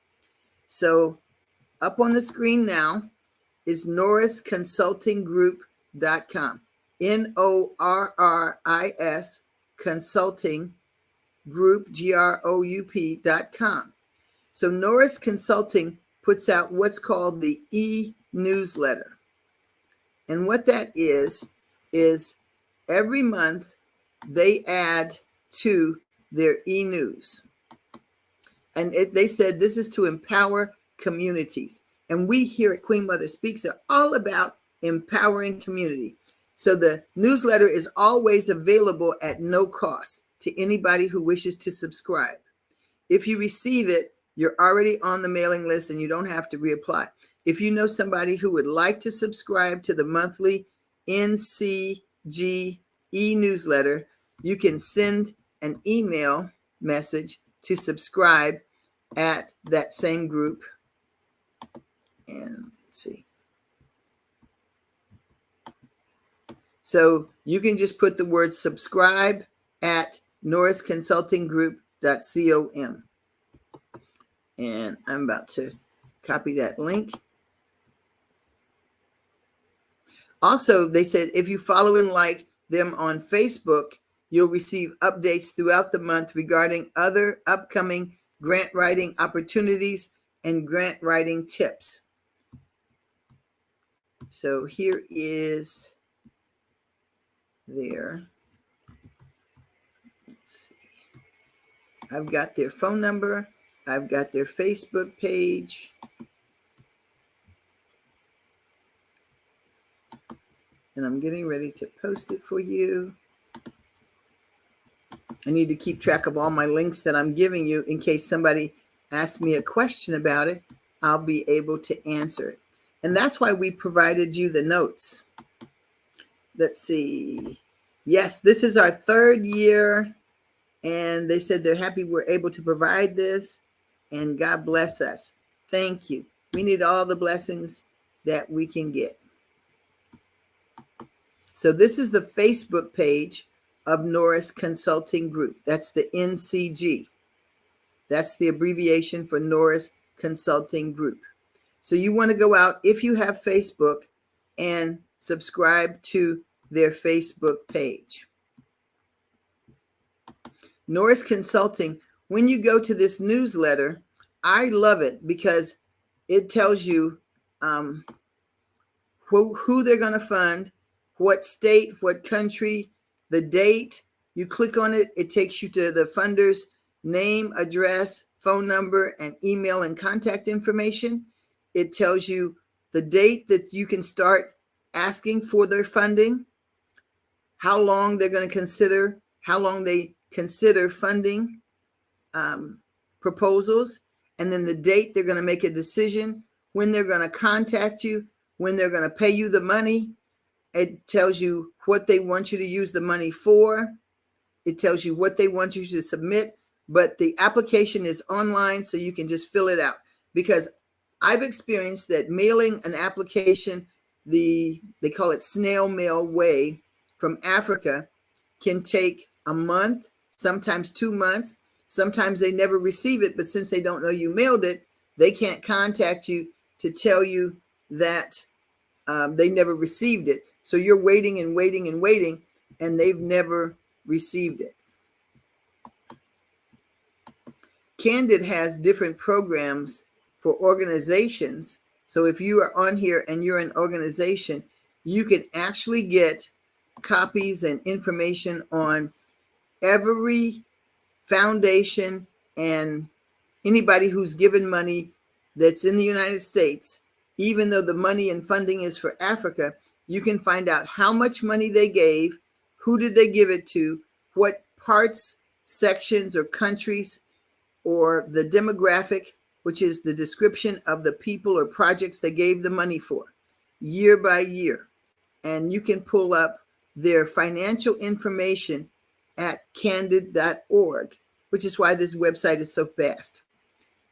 So up on the screen now is norrisconsultinggroup.com. NORRIS Consulting Group, GROUP.com. So Norris Consulting puts out what's called the e-newsletter. And what that is every month they add to their e-news. And they said this is to empower communities. And we here at Queen Mother Speaks are all about empowering community. So the newsletter is always available at no cost to anybody who wishes to subscribe. If you receive it, you're already on the mailing list and you don't have to reapply. If you know somebody who would like to subscribe to the monthly NCG e-newsletter, you can send an email message to subscribe at that same group. And let's see. So you can just put the word subscribe at norrisconsultinggroup.com. And I'm about to copy that link. Also, they said if you follow and like them on Facebook, you'll receive updates throughout the month regarding other upcoming grant writing opportunities and grant writing tips. So here is their, let's see. I've got their phone number. I've got their Facebook page. And I'm getting ready to post it for you. I need to keep track of all my links that I'm giving you in case somebody asks me a question about it. I'll be able to answer it. And that's why we provided you the notes. Let's see. Yes, this is our 3rd year. And they said they're happy we're able to provide this. And God bless us. Thank you. We need all the blessings that we can get. So this is the Facebook page of Norris Consulting Group. That's the NCG. That's the abbreviation for Norris Consulting Group. So you want to go out, if you have Facebook, and subscribe to their Facebook page. Norris Consulting, when you go to this newsletter, I love it because it tells you who they're going to fund, what state, what country, the date. You click on it, it takes you to the funder's name, address, phone number, and email and contact information. It tells you the date that you can start asking for their funding, how long they're going to consider, how long they consider funding proposals, and then the date they're going to make a decision, when they're going to contact you, when they're going to pay you the money. It tells you what they want you to use the money for. It tells you what they want you to submit, but the application is online, so you can just fill it out. Because I've experienced that mailing an application, they call it snail mail way, from Africa can take a month, sometimes 2 months. Sometimes they never receive it, but since they don't know you mailed it, they can't contact you to tell you that they never received it. So you're waiting and waiting and waiting, and they've never received it. Candid has different programs for organizations. So if you are on here and you're an organization, you can actually get copies and information on every foundation and anybody who's given money that's in the United States. Even though the money and funding is for Africa, you can find out how much money they gave, who did they give it to, what parts, sections, or countries, or the demographic, which is the description of the people or projects they gave the money for, year by year. And you can pull up their financial information at candid.org, which is why this website is so fast.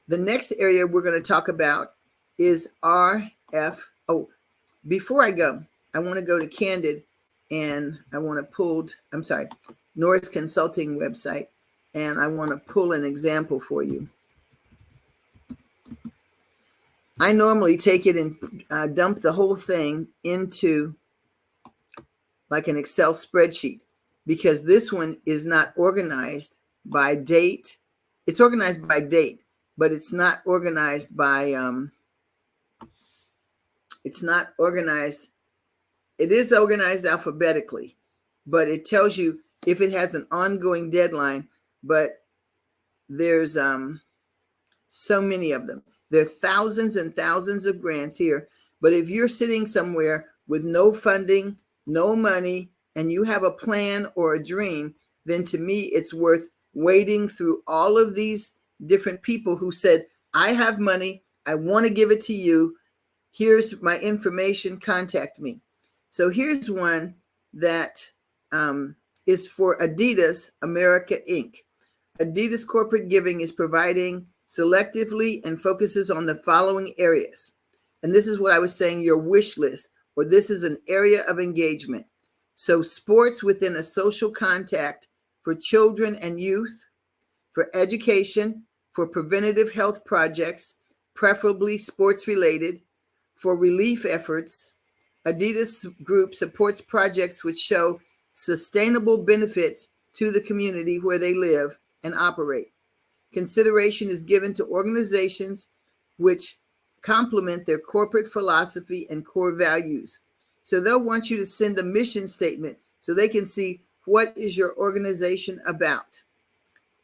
The next area we're going to talk about is RF. Oh, before I go, I want to go to Candid, and I want to pull, Norris Consulting website, and I want to pull an example for you. I normally take it and dump the whole thing into like an Excel spreadsheet, because this one is not organized by date. It's organized by date, but it's not organized by, it's not organized. It is organized alphabetically, but it tells you if it has an ongoing deadline, but there's so many of them. There are thousands and thousands of grants here, but if you're sitting somewhere with no funding, no money, and you have a plan or a dream, then to me, it's worth wading through all of these different people who said, I have money, I want to give it to you, here's my information, contact me. So here's one that is for Adidas America Inc. Adidas Corporate Giving is providing selectively and focuses on the following areas. And this is what I was saying, your wish list, or this is an area of engagement. So sports within a social contact for children and youth, for education, for preventative health projects, preferably sports related, for relief efforts. Adidas Group supports projects which show sustainable benefits to the community where they live and operate. Consideration is given to organizations which complement their corporate philosophy and core values. So they'll want you to send a mission statement so they can see what is your organization about.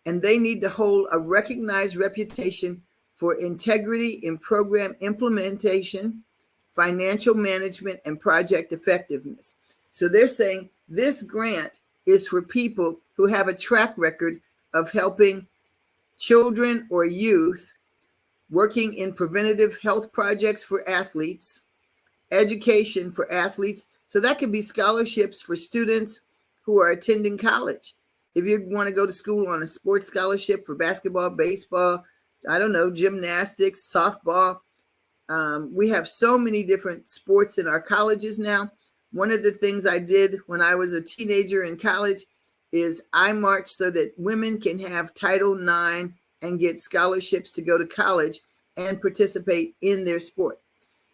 And they need to hold a recognized reputation for integrity in program implementation, financial management, and project effectiveness. So they're saying this grant is for people who have a track record of helping children or youth, working in preventative health projects for athletes, education for athletes. So that could be scholarships for students who are attending college. If you want to go to school on a sports scholarship for basketball, baseball, I don't know, gymnastics, softball. We have so many different sports in our colleges now. One of the things I did when I was a teenager in college is I marched so that women can have Title IX and get scholarships to go to college and participate in their sport.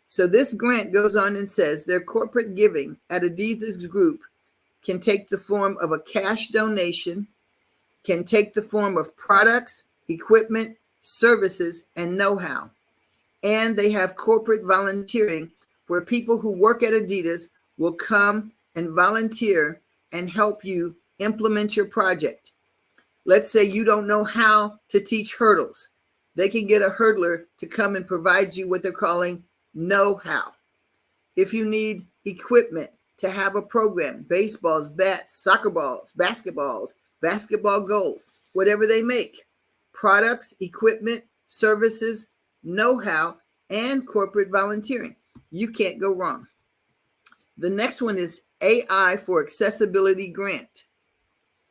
So this grant goes on and says their corporate giving at Adidas Group can take the form of a cash donation, can take the form of products, equipment, services, and know-how. And they have corporate volunteering where people who work at Adidas will come and volunteer and help you implement your project. Let's say you don't know how to teach hurdles. They can get a hurdler to come and provide you what they're calling know-how. If you need equipment to have a program, baseballs, bats, soccer balls, basketballs, basketball goals, whatever they make, products, equipment, services, know-how, and corporate volunteering, you can't go wrong. The next one is AI for Accessibility Grant.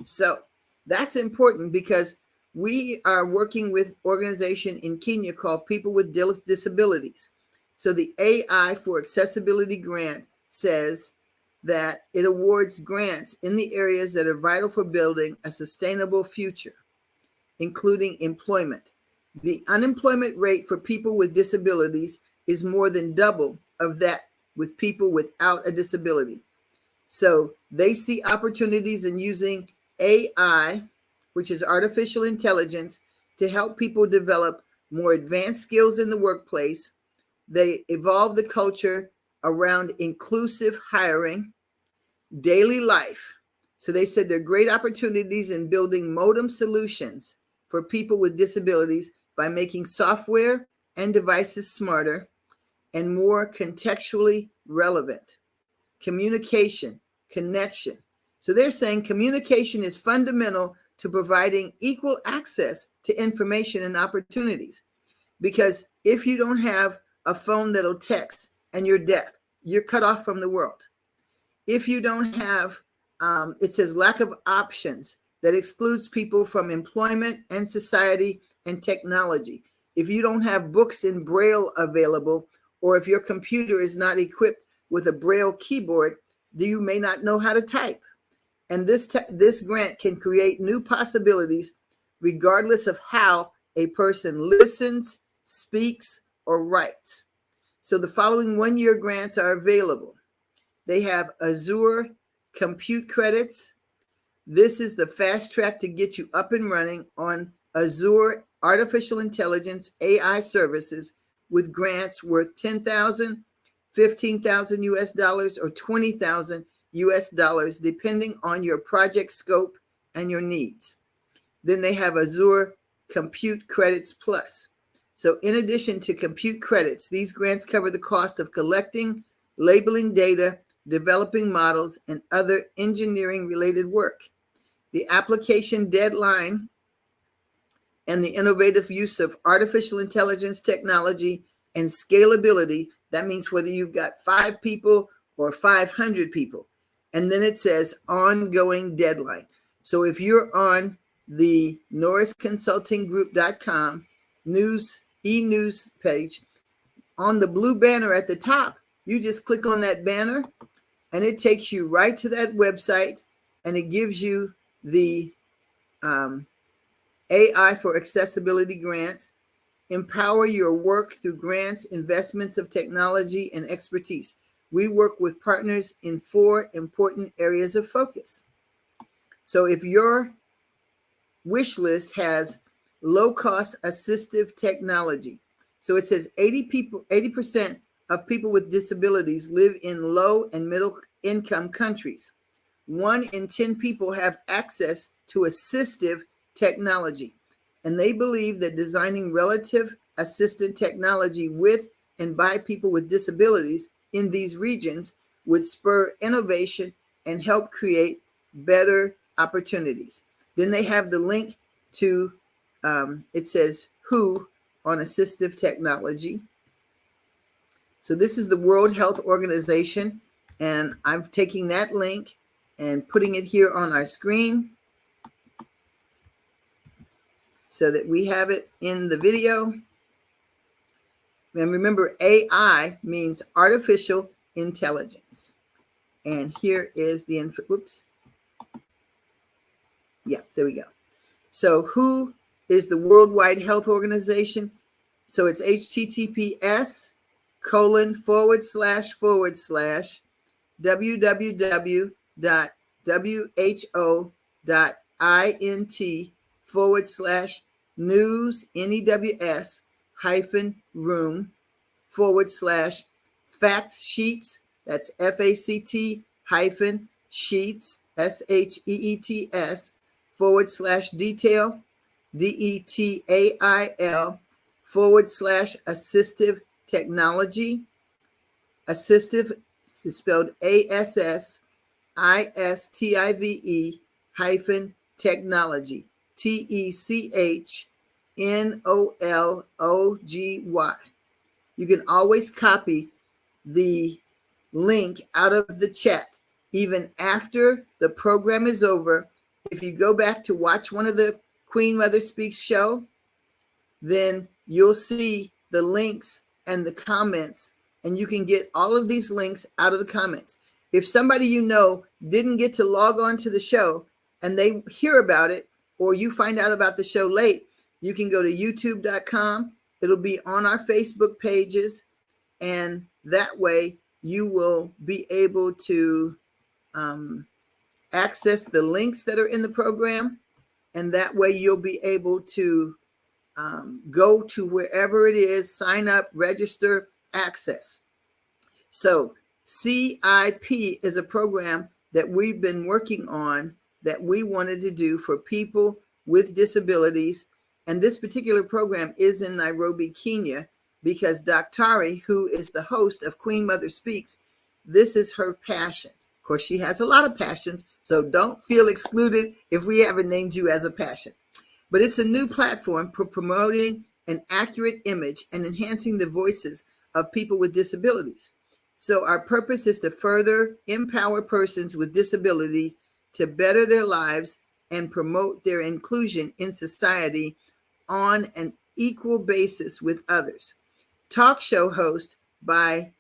So that's important because we are working with an organization in Kenya called People with Disabilities. So the AI for Accessibility Grant says that it awards grants in the areas that are vital for building a sustainable future, including employment. The unemployment rate for people with disabilities is more than double of that with people without a disability. So they see opportunities in using AI, which is artificial intelligence, to help people develop more advanced skills in the workplace. They evolve the culture around inclusive hiring, daily life. So they said there are great opportunities in building modem solutions for people with disabilities by making software and devices smarter and more contextually relevant. Communication, connection. So they're saying communication is fundamental to providing equal access to information and opportunities. Because if you don't have a phone that'll text and you're deaf, you're cut off from the world. If you don't have, it says lack of options that excludes people from employment and society and technology. If you don't have books in Braille available, or if your computer is not equipped with a Braille keyboard, you may not know how to type. And this grant can create new possibilities regardless of how a person listens, speaks, or writes. So the following one-year grants are available. They have Azure Compute Credits. This is the fast track to get you up and running on Azure Artificial Intelligence AI services with grants worth $10,000, $15,000 US dollars, or $20,000 US dollars, depending on your project scope and your needs. Then they have Azure Compute Credits Plus. So in addition to compute credits, these grants cover the cost of collecting, labeling data, developing models, and other engineering-related work. The application deadline and the innovative use of artificial intelligence technology and scalability, that means whether you've got 5 people or 500 people. And then it says ongoing deadline. So if you're on the norrisconsultinggroup.com e-news page, on the blue banner at the top, you just click on that banner and it takes you right to that website, and it gives you the AI for Accessibility Grants. Empower your work through grants, investments of technology, and expertise. We work with partners in 4 important areas of focus. So if your wish list has low-cost assistive technology, so it says 80% of people with disabilities live in low and middle income countries. 1 in 10 people have access to assistive technology. And they believe that designing relative assistant technology with and by people with disabilities in these regions would spur innovation and help create better opportunities. Then they have the link to, it says WHO on assistive technology. So this is the World Health Organization, and I'm taking that link and putting it here on our screen so that we have it in the video. And remember, AI means artificial intelligence. And here is the info. Whoops. Yeah, there we go. So WHO is the Worldwide Health Organization. So it's https://www.who.int/news/room/. fact sheets. That's FACT hyphen sheets, SHEETS /detail, DETAIL /assistive technology. Assistive is spelled ASSISTIVE hyphen technology, TECHNOLOGY. You can always copy the link out of the chat, even after the program is over. If you go back to watch one of the Queen Mother Speaks show, then you'll see the links and the comments, and you can get all of these links out of the comments. If somebody you know didn't get to log on to the show and they hear about it, or you find out about the show late, you can go to youtube.com. It'll be on our Facebook pages, and that way you will be able to access the links that are in the program, and that way you'll be able to go to wherever it is, sign up, register, access. So CIP is a program that we've been working on that we wanted to do for people with disabilities. And this particular program is in Nairobi, Kenya, because Dr. who is the host of Queen Mother Speaks, this is her passion. Of course, she has a lot of passions, so don't feel excluded if we haven't named you as a passion. But it's a new platform for promoting an accurate image and enhancing the voices of people with disabilities. So our purpose is to further empower persons with disabilities to better their lives and promote their inclusion in society on an equal basis with others. Talk show host by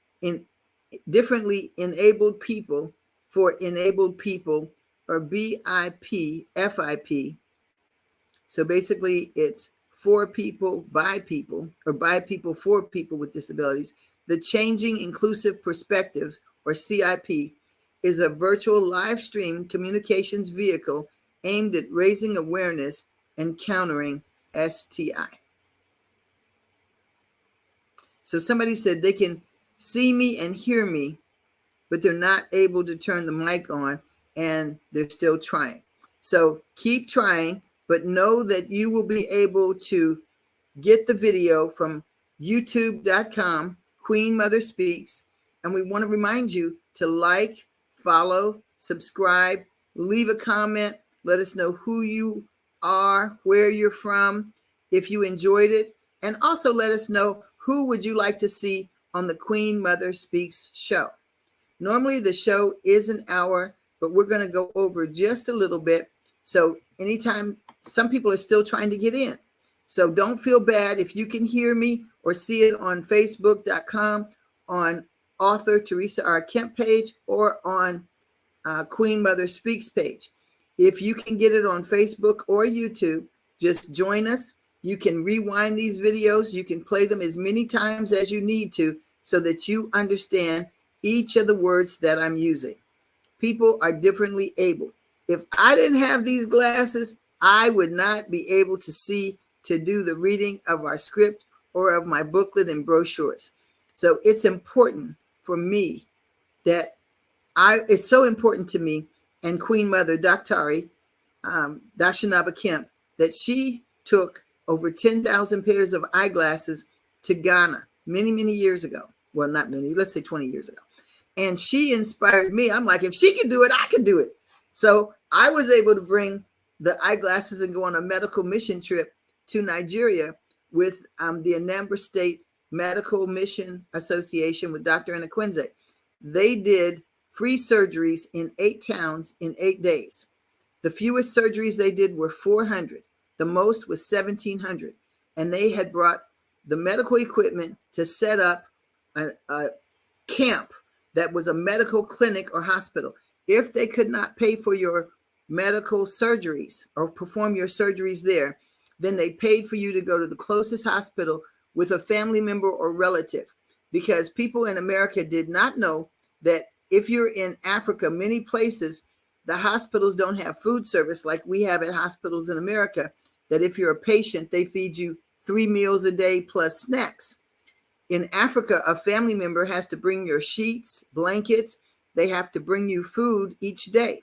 differently enabled people for enabled people, or BIP, FIP. So basically it's for people by people, or by people for people with disabilities. The Changing Inclusive Perspective, or CIP, is a virtual live stream communications vehicle aimed at raising awareness and countering STI. So somebody said they can see me and hear me, but they're not able to turn the mic on, and they're still trying. So keep trying, but know that you will be able to get the video from youtube.com, Queen Mother Speaks. And we want to remind you to like, follow, subscribe, leave a comment. Let us know who you are, where you're from, if you enjoyed it. And also let us know who would you like to see on the Queen Mother Speaks show. Normally the show is an hour, but we're going to go over just a little bit. So anytime, some people are still trying to get in. So don't feel bad if you can hear me or see it on facebook.com, on author Teresa R. Kemp page, or on Queen Mother Speaks page. If you can get it on Facebook or YouTube, just join us. You can rewind these videos. You can play them as many times as you need to so that you understand each of the words that I'm using. People are differently able. If I didn't have these glasses, I would not be able to see to do the reading of our script or of my booklet and brochures. So it's important for me that it's so important to me and Queen Mother, Dr. Dashanaba Kemp, that she took over 10,000 pairs of eyeglasses to Ghana many, many years ago. Well, not many, let's say 20 years ago. And she inspired me. I'm like, if she can do it, I can do it. So I was able to bring the eyeglasses and go on a medical mission trip to Nigeria with the Anambra State Medical Mission Association with Dr. Anaquinze. They did free surgeries in 8 towns in 8 days. The fewest surgeries they did were 400. The most was 1,700. And they had brought the medical equipment to set up a camp that was a medical clinic or hospital. If they could not pay for your medical surgeries or perform your surgeries there, then they paid for you to go to the closest hospital with a family member or relative. Because people in America did not know that if you're in Africa, many places, the hospitals don't have food service like we have at hospitals in America, that if you're a patient, they feed you 3 meals a day plus snacks. In Africa, a family member has to bring your sheets, blankets. They have to bring you food each day.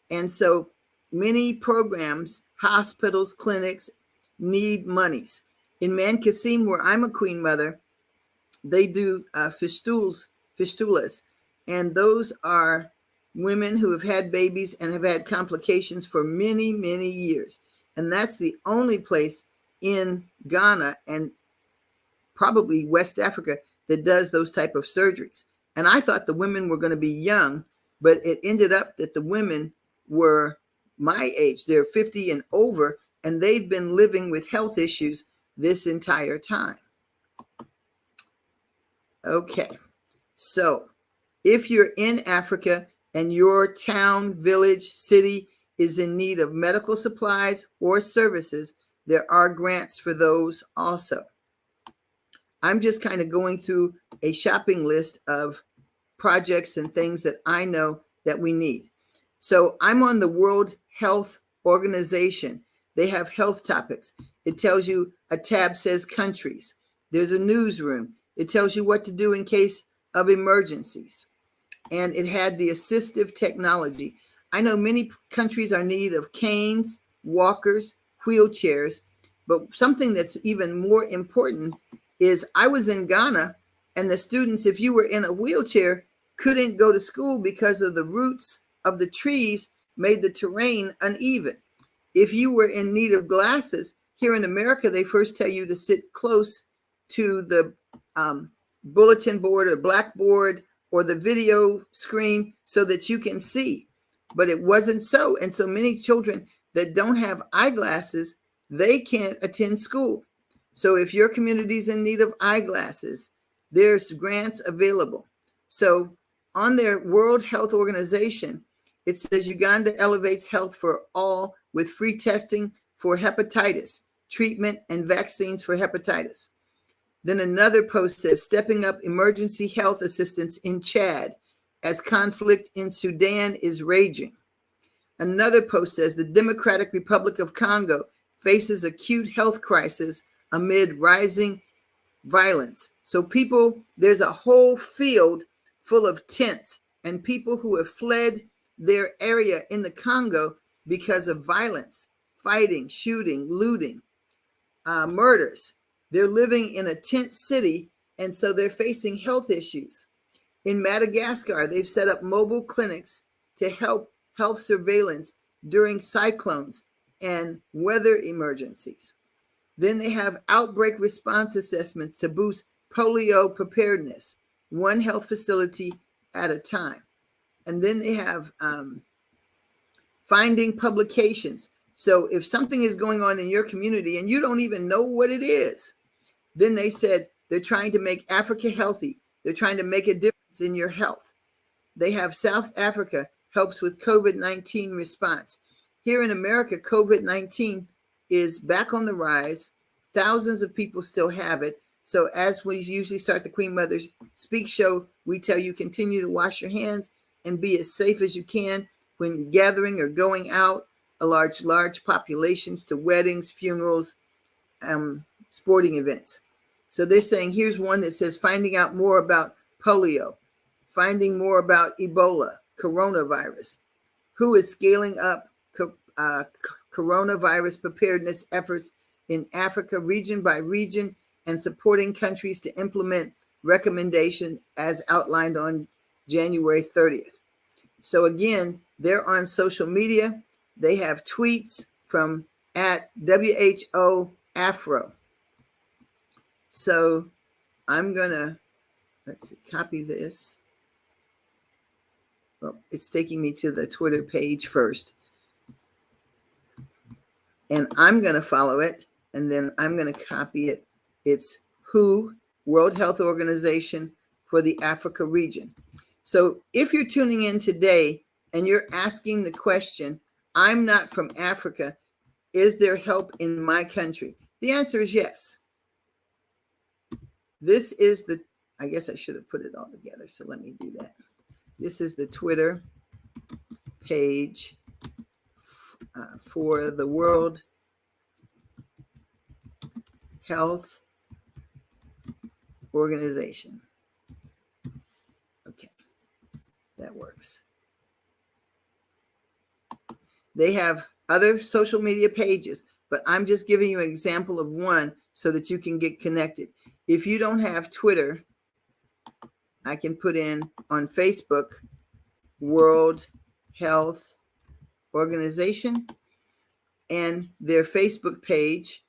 And so many programs, hospitals, clinics need monies. In Mankasim, where I'm a queen mother, they do fistulas. And those are women who have had babies and have had complications for many, many years. And that's the only place in Ghana and probably West Africa that does those type of surgeries. And I thought the women were going to be young, but it ended up that the women were my age. They're 50 and over, and they've been living with health issues this entire time. Okay, so if you're in Africa and your town, village, city is in need of medical supplies or services, there are grants for those also. I'm just kind of going through a shopping list of projects and things that I know that we need. So I'm on the World Health Organization. They have health topics. It tells you, a tab says countries. There's a newsroom. It tells you what to do in case of emergencies. And it had the assistive technology. I know many countries are in need of canes, walkers, wheelchairs, but something that's even more important is I was in Ghana, and the students, if you were in a wheelchair, couldn't go to school because of the roots of the trees made the terrain uneven. If you were in need of glasses, here in America, they first tell you to sit close to the bulletin board or blackboard or the video screen so that you can see. But it wasn't so. And so many children that don't have eyeglasses, they can't attend school. So if your community is in need of eyeglasses, there's grants available. So on their World Health Organization, it says Uganda elevates health for all with free testing for hepatitis, treatment, and vaccines for hepatitis. Then another post says stepping up emergency health assistance in Chad as conflict in Sudan is raging. Another post says the Democratic Republic of Congo faces acute health crisis amid rising violence. So people, there's a whole field full of tents and people who have fled their area in the Congo because of violence, fighting, shooting, looting, murders. They're living in a tent city, and so they're facing health issues. In Madagascar, they've set up mobile clinics to help health surveillance during cyclones and weather emergencies. Then they have outbreak response assessments to boost polio preparedness, one health facility at a time. And then they have finding publications. So if something is going on in your community and you don't even know what it is, then they said they're trying to make Africa healthy. They're trying to make a difference in your health. They have South Africa helps with COVID-19 response. Here in America, COVID-19 is back on the rise. Thousands of people still have it. So as we usually start the Queen Mother's Speak show, we tell you continue to wash your hands and be as safe as you can when gathering or going out, large populations, to weddings, funerals, sporting events. So they're saying, here's one that says finding out more about polio, finding more about Ebola, coronavirus, who is scaling up coronavirus preparedness efforts in Africa, region by region, and supporting countries to implement recommendations as outlined on January 30th. So again, they're on social media. They have tweets from at WHO Afro. So I'm gonna, let's see, copy this. Well, it's taking me to the Twitter page first. And I'm gonna follow it, and then I'm gonna copy it. It's WHO, World Health Organization for the Africa region. So if you're tuning in today and you're asking the question, I'm not from Africa, is there help in my country? The answer is yes. This is the, I guess I should have put it all together, so let me do that. This is the Twitter page for the World Health Organization. Okay, that works. They have other social media pages, but I'm just giving you an example of one so that you can get connected. If you don't have Twitter, I can put in on Facebook, World Health Organization, and their Facebook page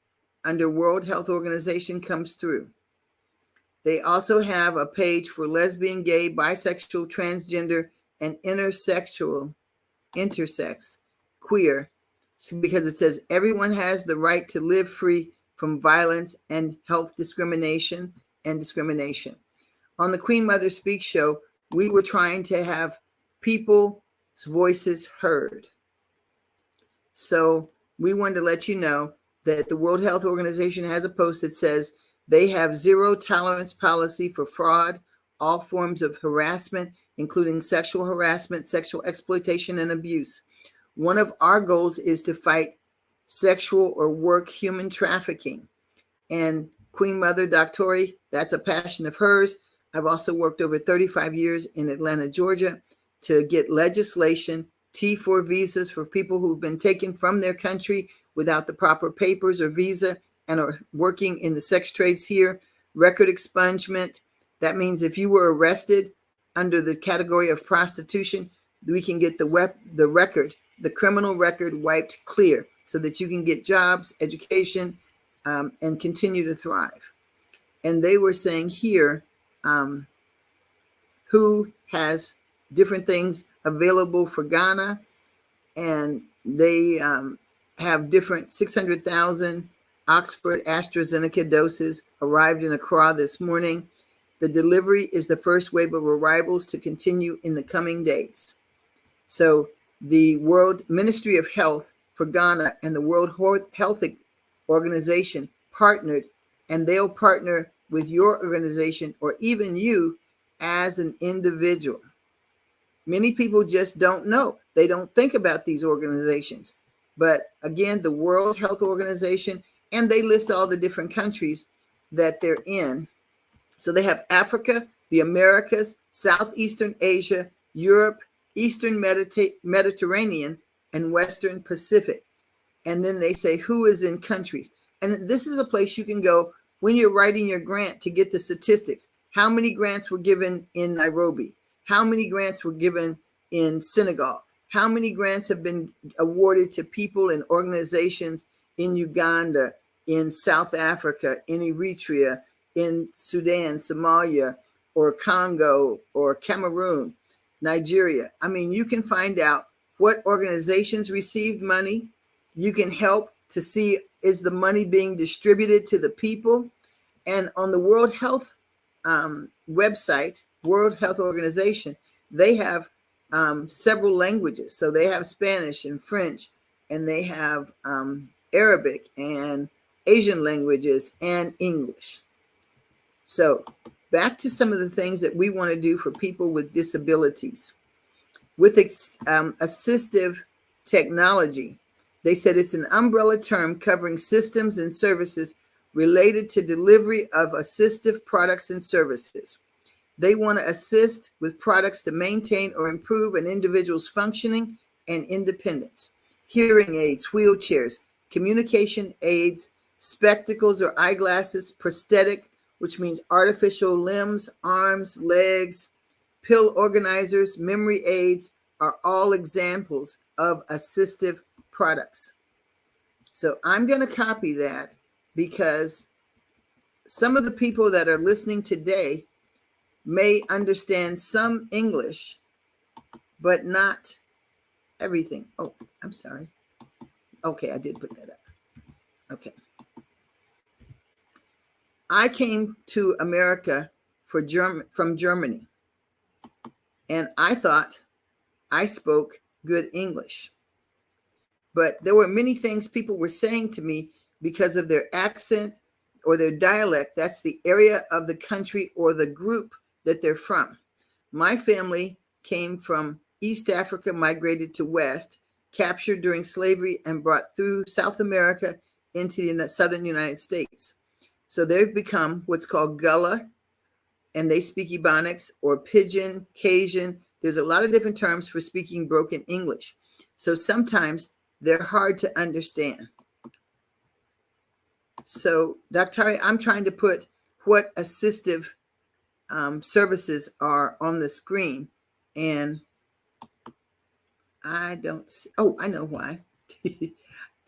under World Health Organization comes through. They also have a page for lesbian, gay, bisexual, transgender, and intersex, queer, because it says everyone has the right to live free from violence and health discrimination and discrimination. On the Queen Mother Speaks show, we were trying to have people's voices heard. So we wanted to let you know that the World Health Organization has a post that says they have zero tolerance policy for fraud, all forms of harassment, including sexual harassment, sexual exploitation, and abuse. One of our goals is to fight sexual or work human trafficking. And Queen Mother Doctori, that's a passion of hers. I've also worked over 35 years in Atlanta, Georgia, to get legislation, T4 visas for people who've been taken from their country without the proper papers or visa and are working in the sex trades here. Record expungement. That means if you were arrested under the category of prostitution, we can get the record, the criminal record wiped clear so that you can get jobs, education, and continue to thrive. And they were saying here, who has different things available for Ghana, and they have different 600,000 Oxford AstraZeneca doses arrived in Accra this morning. The delivery is the first wave of arrivals to continue in the coming days. So the World Ministry of Health for Ghana and the World Health Organization partnered, and they'll partner with your organization or even you as an individual. Many people just don't know. They don't think about these organizations. But again, the World Health Organization, and they list all the different countries that they're in. So they have Africa, the Americas, Southeastern Asia, Europe, Eastern Mediterranean, and Western Pacific. And then they say who is in countries. And this is a place you can go when you're writing your grant to get the statistics. How many grants were given in Nairobi? How many grants were given in Senegal? How many grants have been awarded to people and organizations in Uganda, in South Africa, in Eritrea, in Sudan, Somalia, or Congo, or Cameroon, Nigeria? I mean, you can find out what organizations received money. You can help to see, is the money being distributed to the people? And on the World Health website, World Health Organization, they have several languages. So they have Spanish and French, and they have Arabic and Asian languages and English. So back to some of the things that we want to do for people with disabilities. With assistive technology, they said it's an umbrella term covering systems and services related to delivery of assistive products and services. They want to assist with products to maintain or improve an individual's functioning and independence. Hearing aids, wheelchairs, communication aids, spectacles or eyeglasses, prosthetic, which means artificial limbs, arms, legs, pill organizers, memory aids are all examples of assistive products. So I'm going to copy that because some of the people that are listening today may understand some English, but not everything. Oh, I'm sorry. Okay, I did put that up. Okay. I came to America from Germany, and I thought I spoke good English. But there were many things people were saying to me because of their accent or their dialect. That's the area of the country or the group that they're from. My family came from East Africa, migrated to West, captured during slavery, and brought through South America into the southern United States. So they've become what's called Gullah and they speak Ebonics or Pidgin, Cajun. There's a lot of different terms for speaking broken English. So sometimes they're hard to understand. So, Dr. I'm trying to put what assistive services are on the screen, and I don't see, oh, I know why.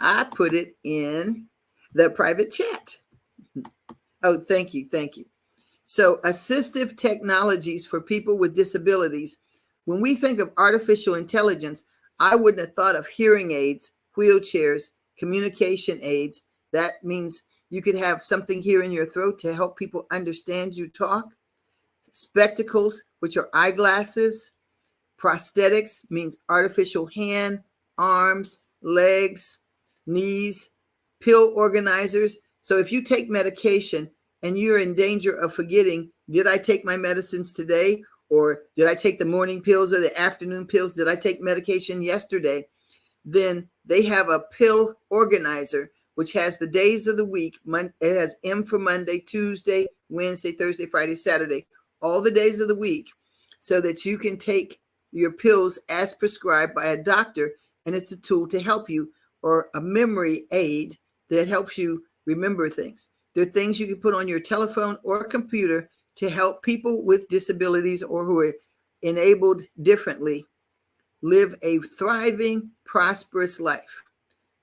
I put it in the private chat. Oh, thank you. Thank you. So, assistive technologies for people with disabilities. When we think of artificial intelligence, I wouldn't have thought of hearing aids, wheelchairs, communication aids. That means you could have something here in your throat to help people understand you talk. Spectacles, which are eyeglasses. Prosthetics means artificial hand, arms, legs, knees. Pill organizers. So if you take medication and you're in danger of forgetting, did I take my medicines today? Or did I take the morning pills or the afternoon pills? Did I take medication yesterday? Then they have a pill organizer, which has the days of the week. It has M for Monday, Tuesday, Wednesday, Thursday, Friday, Saturday, all the days of the week, so that you can take your pills as prescribed by a doctor. And it's a tool to help you, or a memory aid that helps you remember things. There are things you can put on your telephone or computer to help people with disabilities or who are enabled differently live a thriving, prosperous life.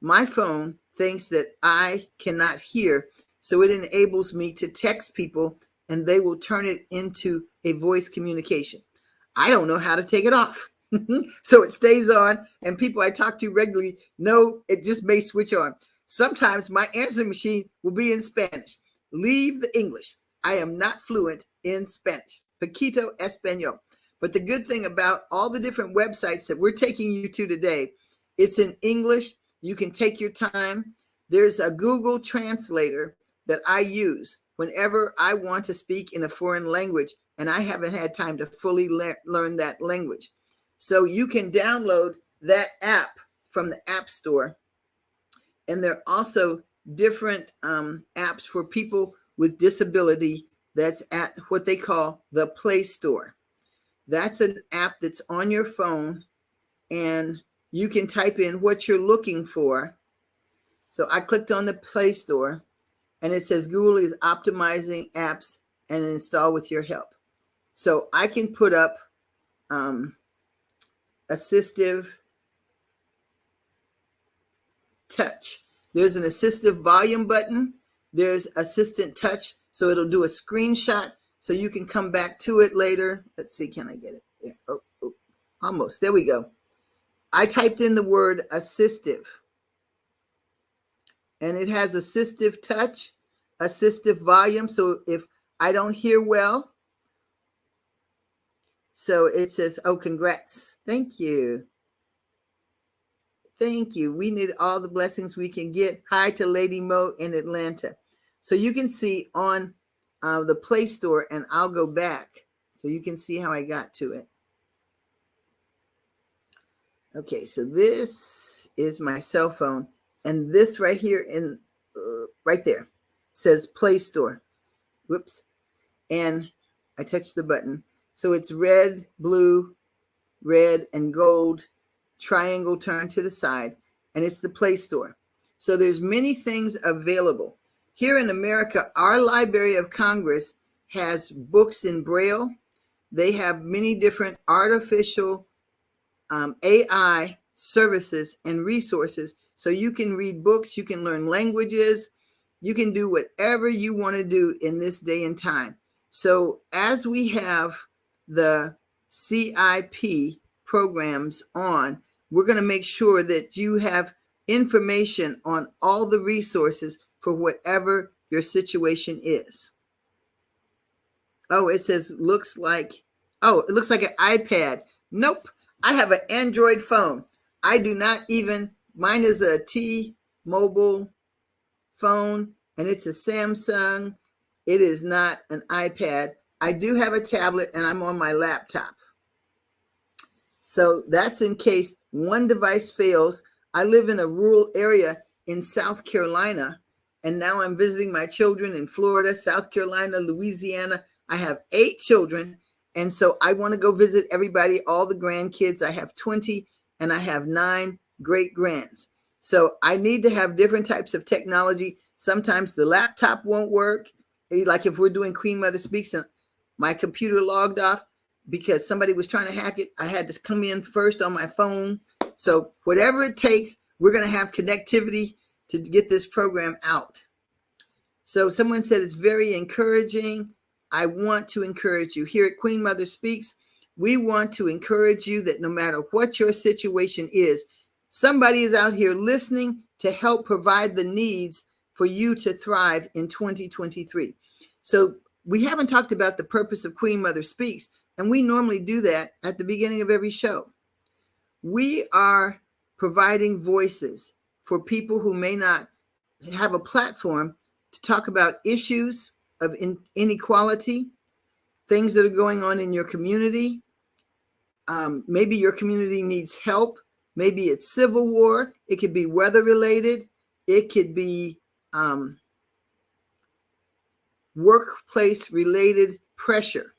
My phone thinks that I cannot hear, so it enables me to text people and they will turn it into a voice communication. I don't know how to take it off. So it stays on, and people I talk to regularly know it just may switch on. Sometimes my answering machine will be in Spanish. Leave the English. I am not fluent in Spanish. Poquito Español. But the good thing about all the different websites that we're taking you to today, it's in English. You can take your time. There's a Google translator that I use whenever I want to speak in a foreign language, and I haven't had time to fully learn that language. So you can download that app from the App Store. And there are also different apps for people with disability that's at what they call the Play Store. That's an app that's on your phone, and you can type in what you're looking for. So I clicked on the Play Store, and it says Google is optimizing apps and install with your help. So I can put up assistive touch. There's an assistive volume button. There's assistant touch. So it'll do a screenshot so you can come back to it later. Let's see, can I get it there? Oh, almost. There we go. I typed in the word assistive, and it has assistive touch, assistive volume. So if I don't hear well, so it says, oh, congrats. Thank you. Thank you. We need all the blessings we can get. Hi to Lady Mo in Atlanta. So you can see on the Play Store, and I'll go back so you can see how I got to it. Okay, so this is my cell phone, and this right here in right there says Play Store. Whoops. And I touched the button. So it's red, blue, red, and gold. Triangle turned to the side, and it's the Play Store. So there's many things available. Here in America, our Library of Congress has books in Braille. They have many different artificial AI services and resources. So you can read books, you can learn languages, you can do whatever you want to do in this day and time. So as we have the CIP programs on, we're going to make sure that you have information on all the resources for whatever your situation is. Oh, it says, it looks like an iPad. Nope. I have an Android phone. I do not even, mine is a T-Mobile phone, and it's a Samsung. It is not an iPad. I do have a tablet, and I'm on my laptop. So that's in case one device fails. I live in a rural area in South Carolina, and now I'm visiting my children in Florida, South Carolina, Louisiana. I have 8 children, and so I want to go visit everybody, all the grandkids. I have 20, and I have 9 great grands. So I need to have different types of technology. Sometimes the laptop won't work. Like if we're doing Queen Mother Speaks and my computer logged off because somebody was trying to hack it, I had to come in first on my phone. So whatever it takes, we're going to have connectivity to get this program out. So someone said it's very encouraging. I want to encourage you. Here at Queen Mother Speaks, we want to encourage you that no matter what your situation is, somebody is out here listening to help provide the needs for you to thrive in 2023. So we haven't talked about the purpose of Queen Mother Speaks, and we normally do that at the beginning of every show. We are providing voices for people who may not have a platform to talk about issues of inequality, things that are going on in your community. Maybe your community needs help. Maybe it's civil war. It could be weather related. It could be workplace related pressure,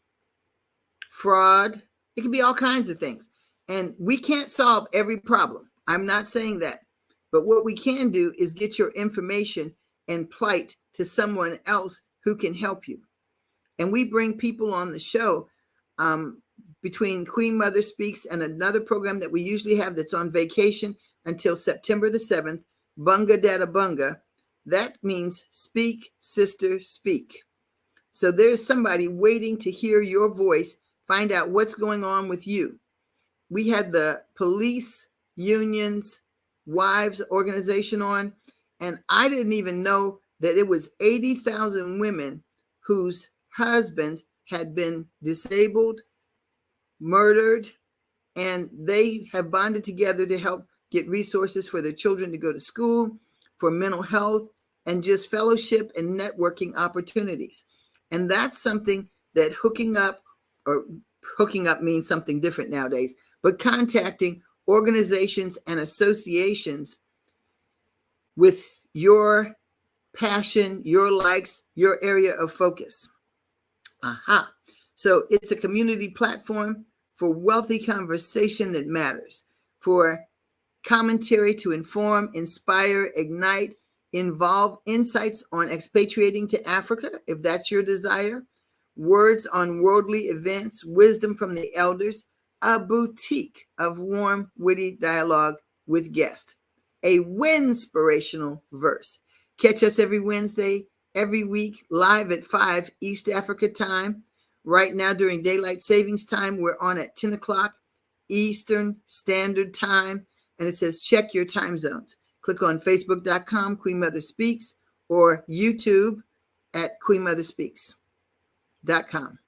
fraud. It could be all kinds of things. And we can't solve every problem. I'm not saying that. But what we can do is get your information and plight to someone else who can help you. And we bring people on the show between Queen Mother Speaks and another program that we usually have that's on vacation until September the 7th, Bunga Dada Bunga. That means Speak, Sister, Speak. So there's somebody waiting to hear your voice, find out what's going on with you. We had the police unions wives organization on, and I didn't even know that it was 80,000 women whose husbands had been disabled, murdered, and they have bonded together to help get resources for their children to go to school, for mental health, and just fellowship and networking opportunities. And that's something that hooking up means something different nowadays, but contacting organizations and associations with your passion, your likes, your area of focus. Aha. So it's a community platform for wealthy conversation that matters, for commentary to inform, inspire, ignite, involve, insights on expatriating to Africa, if that's your desire, words on worldly events, wisdom from the elders, a boutique of warm, witty dialogue with guests, a winspirational verse. Catch us every Wednesday, every week, live at 5 East Africa time. Right now, during Daylight Savings Time, we're on at 10 o'clock Eastern Standard Time, and it says check your time zones. Click on Facebook.com, Queen Mother Speaks, or YouTube at QueenMotherSpeaks.com,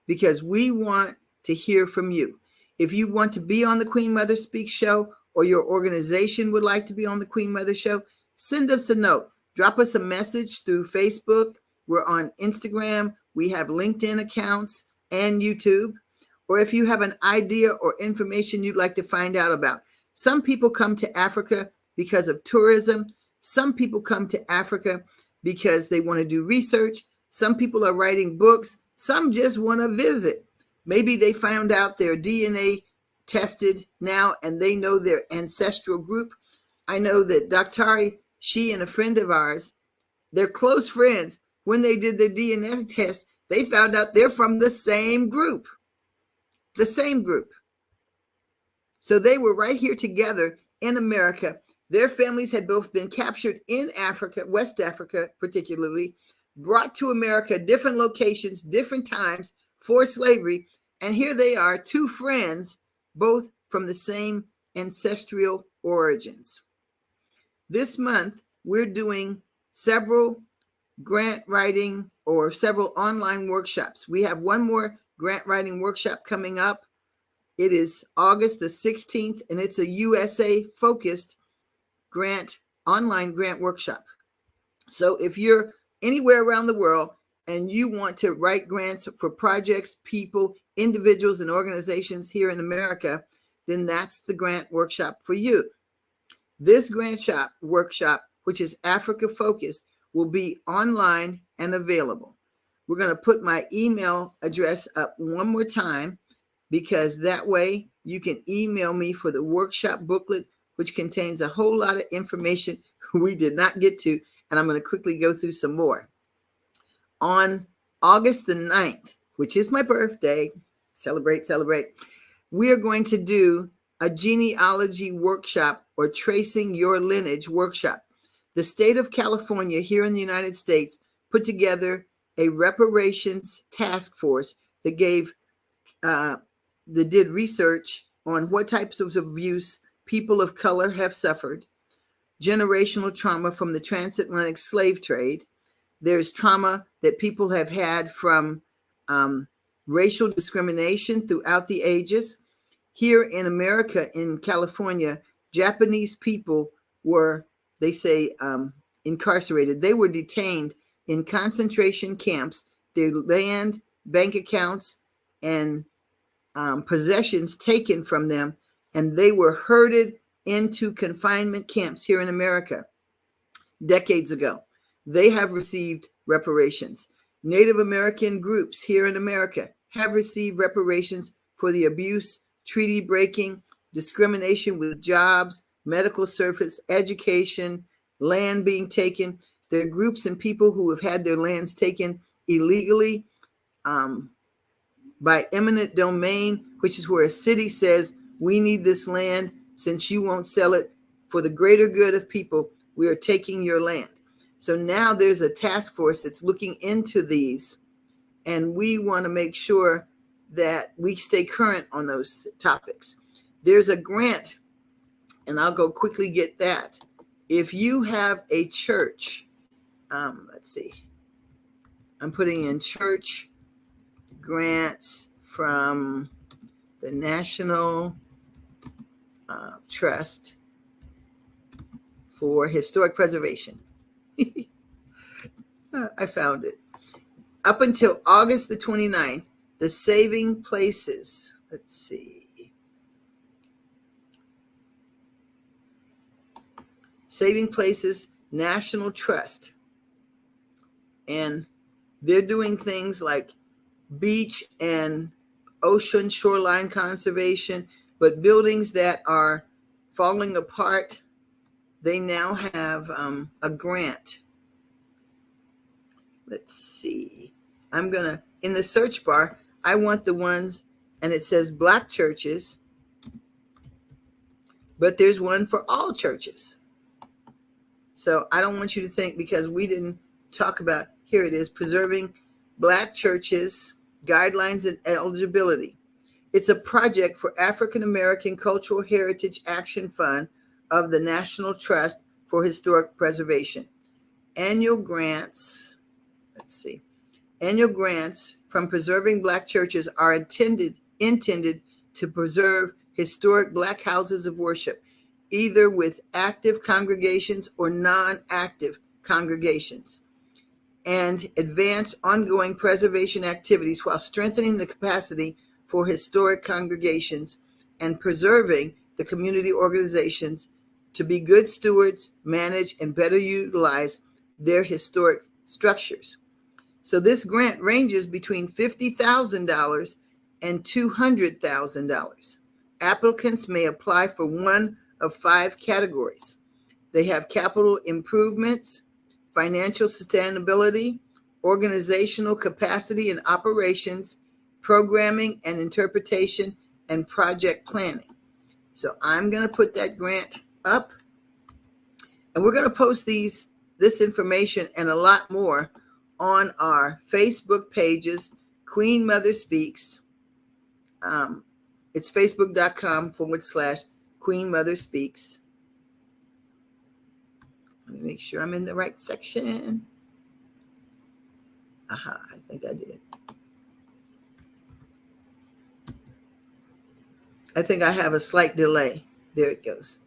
because we want to hear from you. If you want to be on the Queen Mother Speaks show, or your organization would like to be on the Queen Mother show, send us a note. Drop us a message through Facebook. We're on Instagram. We have LinkedIn accounts and YouTube. Or if you have an idea or information you'd like to find out about. Some people come to Africa because of tourism. Some people come to Africa because they want to do research. Some people are writing books. Some just want to visit. Maybe they found out their DNA tested now and they know their ancestral group. I know that Dr. she and a friend of ours, they're close friends. When they did their DNA test, they found out they're from the same group. The same group. So they were right here together in America. Their families had both been captured in Africa, West Africa particularly, brought to America, different locations, different times for slavery. And here they are, two friends, both from the same ancestral origins. This month, we're doing several grant writing or several online workshops. We have one more grant writing workshop coming up. It is August the 16th, and it's a USA-focused online grant workshop. So if you're anywhere around the world and you want to write grants for projects, people, individuals, and organizations here in America, then that's the grant workshop for you. This workshop, which is Africa-focused, will be online and available. We're going to put my email address up one more time, because that way you can email me for the workshop booklet, which contains a whole lot of information we did not get to. And I'm going to quickly go through some more. On August the 9th, which is my birthday, celebrate, we are going to do a genealogy workshop, or tracing your lineage workshop. The state of California here in the United States put together a reparations task force that did research on what types of abuse people of color have suffered, generational trauma from the transatlantic slave trade. There's trauma that people have had from racial discrimination throughout the ages. Here in America, in California, Japanese people were, they say, incarcerated. They were detained in concentration camps. Their land, bank accounts, and possessions taken from them, and they were herded into confinement camps here in America decades ago. They have received reparations. Native American groups here in America have received reparations for the abuse, treaty breaking, discrimination with jobs, medical service, education, land being taken. There are groups and people who have had their lands taken illegally by eminent domain, which is where a city says, we need this land. Since you won't sell it for the greater good of people, we are taking your land. So now there's a task force that's looking into these, and we want to make sure that we stay current on those topics. There's a grant, and I'll go quickly get that. If you have a church, let's see, I'm putting in church grants from the National Trust for Historic Preservation. I found it. Up until August the 29th, the Saving Places, let's see. Saving Places National Trust. And they're doing things like beach and ocean shoreline conservation, but buildings that are falling apart, they now have a grant. Let's see. I'm going to, in the search bar, I want the ones, and it says Black churches, but there's one for all churches. So I don't want you to think, because we didn't talk about, here it is, Preserving Black Churches, Guidelines and Eligibility. It's a project for African American Cultural Heritage Action Fund of the National Trust for Historic Preservation. Annual grants, let's see. Annual grants from Preserving Black Churches are intended to preserve historic Black houses of worship, either with active congregations or non-active congregations, and advance ongoing preservation activities while strengthening the capacity for historic congregations and preserving the community organizations to be good stewards, manage, and better utilize their historic structures. So this grant ranges between $50,000 and $200,000. Applicants may apply for one of 5 categories. They have capital improvements, financial sustainability, organizational capacity and operations, programming and interpretation, and project planning. So I'm going to put that grant up, and we're going to post this information and a lot more on our Facebook pages, Queen Mother Speaks. It's facebook.com/Queen Mother Speaks. Let me make sure I'm in the right section. Aha, I think I did. I think I have a slight delay. There it goes.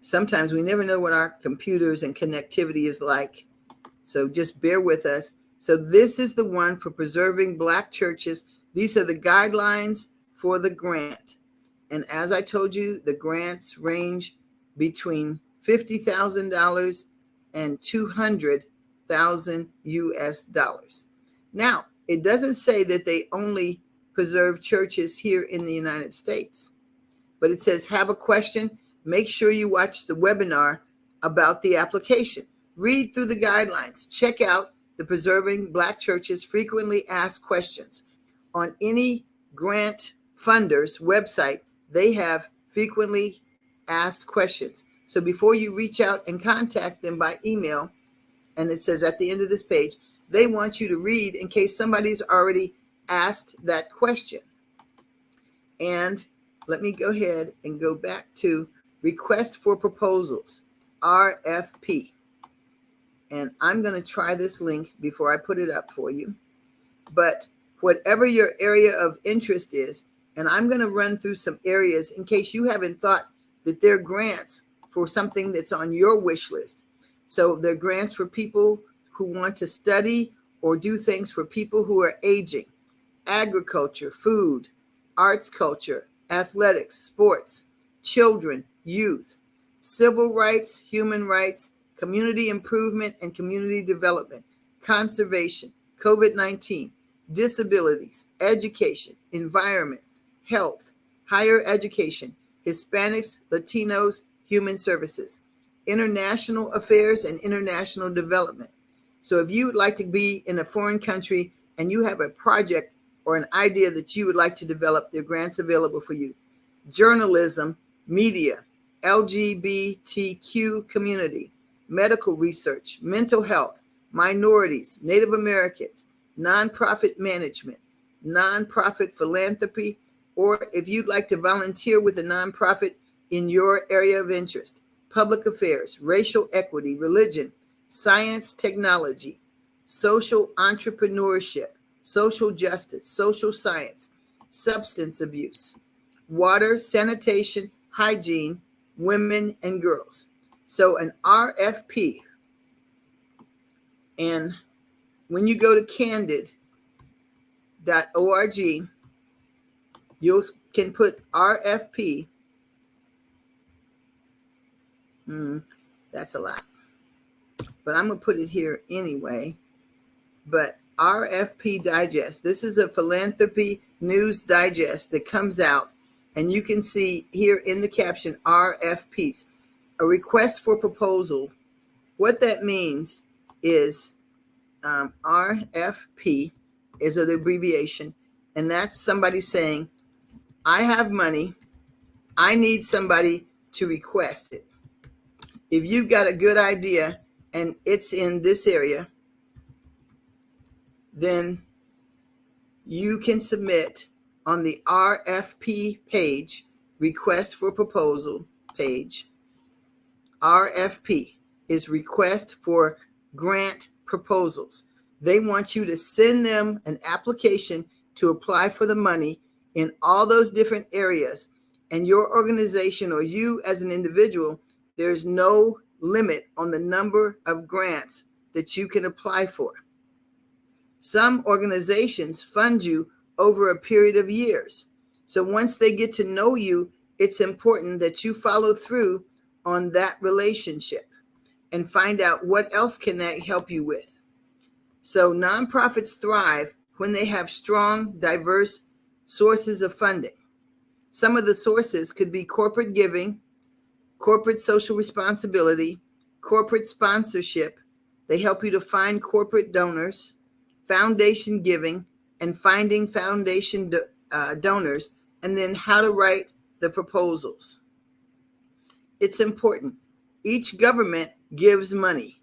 Sometimes we never know what our computers and connectivity is like. So just bear with us. So this is the one for Preserving Black Churches. These are the guidelines for the grant. And as I told you, the grants range between $50,000 and $200,000. $100,000 US. Now, it doesn't say that they only preserve churches here in the United States, but it says, have a question, make sure you watch the webinar about the application. Read through the guidelines. Check out the Preserving Black Churches Frequently Asked Questions. On any grant funder's website, they have frequently asked questions. So before you reach out and contact them by email, and it says at the end of this page, they want you to read in case somebody's already asked that question. And let me go ahead and go back to Request for Proposals, RFP. And I'm going to try this link before I put it up for you. But whatever your area of interest is, and I'm going to run through some areas in case you haven't thought that there are grants for something that's on your wish list. So there are grants for people who want to study or do things for people who are aging, agriculture, food, arts, culture, athletics, sports, children, youth, civil rights, human rights, community improvement and community development, conservation, COVID-19, disabilities, education, environment, health, higher education, Hispanics, Latinos, human services, international affairs and international development. So if you would like to be in a foreign country and you have a project or an idea that you would like to develop, there are grants available for you. Journalism, media, LGBTQ community, medical research, mental health, minorities, Native Americans, nonprofit management, nonprofit philanthropy, or if you'd like to volunteer with a nonprofit in your area of interest, public affairs, racial equity, religion, science, technology, social entrepreneurship, social justice, social science, substance abuse, water, sanitation, hygiene, women and girls. So an RFP, and when you go to candid.org, you can put RFP. That's a lot, but I'm going to put it here anyway. But RFP Digest, this is a philanthropy news digest that comes out, and you can see here in the caption, RFPs, a request for proposal. What that means is RFP is an abbreviation, and that's somebody saying, I have money, I need somebody to request it. If you've got a good idea and it's in this area, then you can submit on the RFP page, request for proposal page. RFP is request for grant proposals. They want you to send them an application to apply for the money in all those different areas. And your organization or you as an individual, there's no limit on the number of grants that you can apply for. Some organizations fund you over a period of years. So once they get to know you, it's important that you follow through on that relationship and find out what else can that help you with. So nonprofits thrive when they have strong, diverse sources of funding. Some of the sources could be corporate giving, corporate social responsibility, corporate sponsorship. They help you to find corporate donors, foundation giving, and finding foundation donors, and then how to write the proposals. It's important. Each government gives money.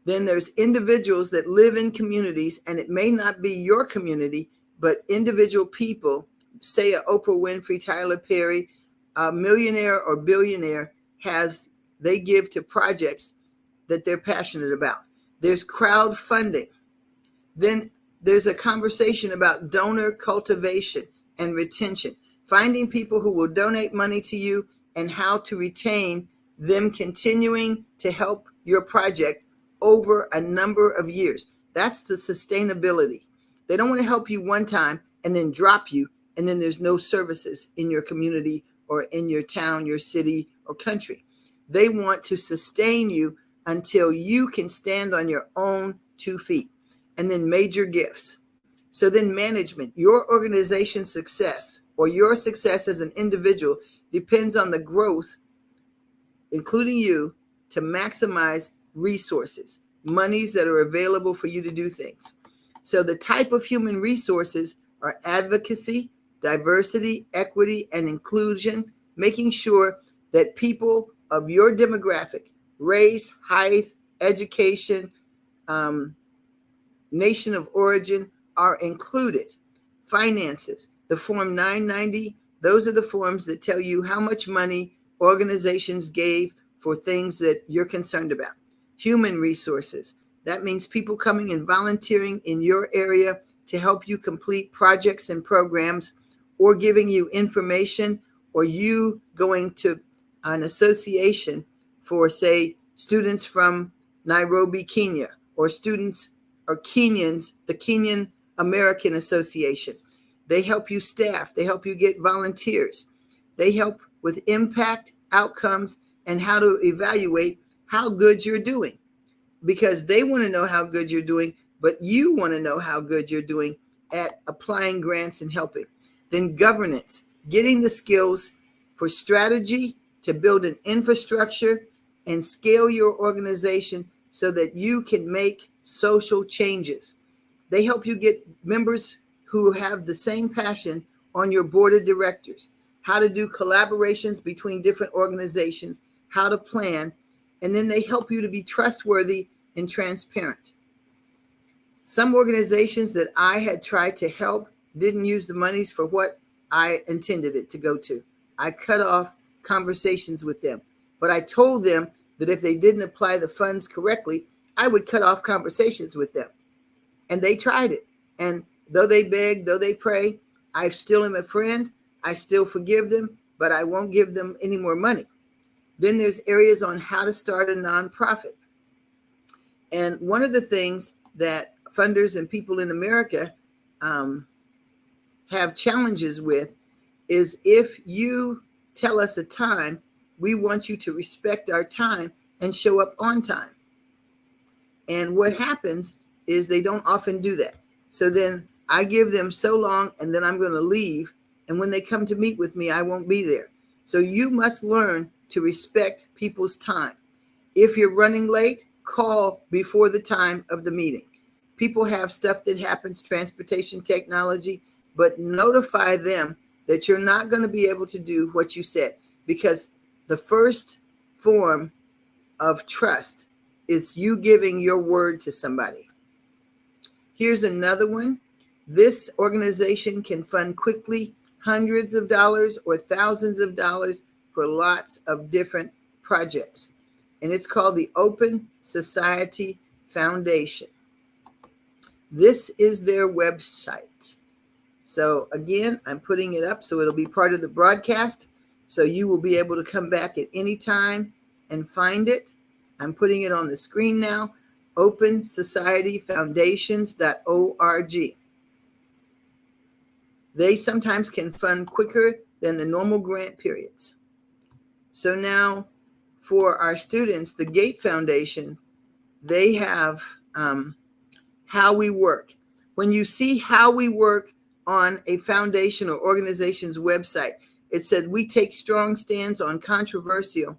Then there's individuals that live in communities, and it may not be your community, but individual people, say a Oprah Winfrey, Tyler Perry, a millionaire or billionaire, they give to projects that they're passionate about. There's crowdfunding. Then there's a conversation about donor cultivation and retention, finding people who will donate money to you and how to retain them continuing to help your project over a number of years. That's the sustainability. They don't want to help you one time and then drop you, and then there's no services in your community or in your town, your city, or country. They want to sustain you until you can stand on your own 2 feet. And then major gifts. So then management, your organization's success or your success as an individual depends on the growth, including you, to maximize resources, monies that are available for you to do things. So the type of human resources are advocacy, diversity, equity, and inclusion, making sure that people of your demographic, race, height, education, nation of origin are included. Finances, the Form 990, those are the forms that tell you how much money organizations gave for things that you're concerned about. Human resources, that means people coming and volunteering in your area to help you complete projects and programs, or giving you information, or you going to an association for, say, students from Nairobi, Kenya, or students or Kenyans, the Kenyan American Association. They help you staff, they help you get volunteers, they help with impact, outcomes, and how to evaluate how good you're doing, because they want to know how good you're doing, but you want to know how good you're doing at applying grants and helping. Then governance, getting the skills for strategy to build an infrastructure and scale your organization so that you can make social changes. They help you get members who have the same passion on your board of directors, how to do collaborations between different organizations, how to plan, and then they help you to be trustworthy and transparent. Some organizations that I had tried to help didn't use the monies for what I intended it to go to. I cut off conversations with them, but I told them that if they didn't apply the funds correctly, I would cut off conversations with them. And they tried it. And though they beg, though they pray, I still am a friend. I still forgive them, but I won't give them any more money. Then there's areas on how to start a nonprofit. And one of the things that funders and people in America have challenges with is, if you tell us a time, we want you to respect our time and show up on time. And what happens is they don't often do that. So then I give them so long, and then I'm going to leave. And when they come to meet with me, I won't be there. So you must learn to respect people's time. If you're running late, call before the time of the meeting. People have stuff that happens, transportation technology, but notify them that you're not going to be able to do what you said, because the first form of trust is you giving your word to somebody. Here's another one. This organization can fund quickly hundreds of dollars or thousands of dollars for lots of different projects. And it's called the Open Society Foundation. This is their website. So again, I'm putting it up so it'll be part of the broadcast. So you will be able to come back at any time and find it. I'm putting it on the screen now. OpenSocietyFoundations.org. They sometimes can fund quicker than the normal grant periods. So now for our students, the Gate Foundation, they have how we work. When you see how we work on a foundation or organization's website, it said we take strong stands on controversial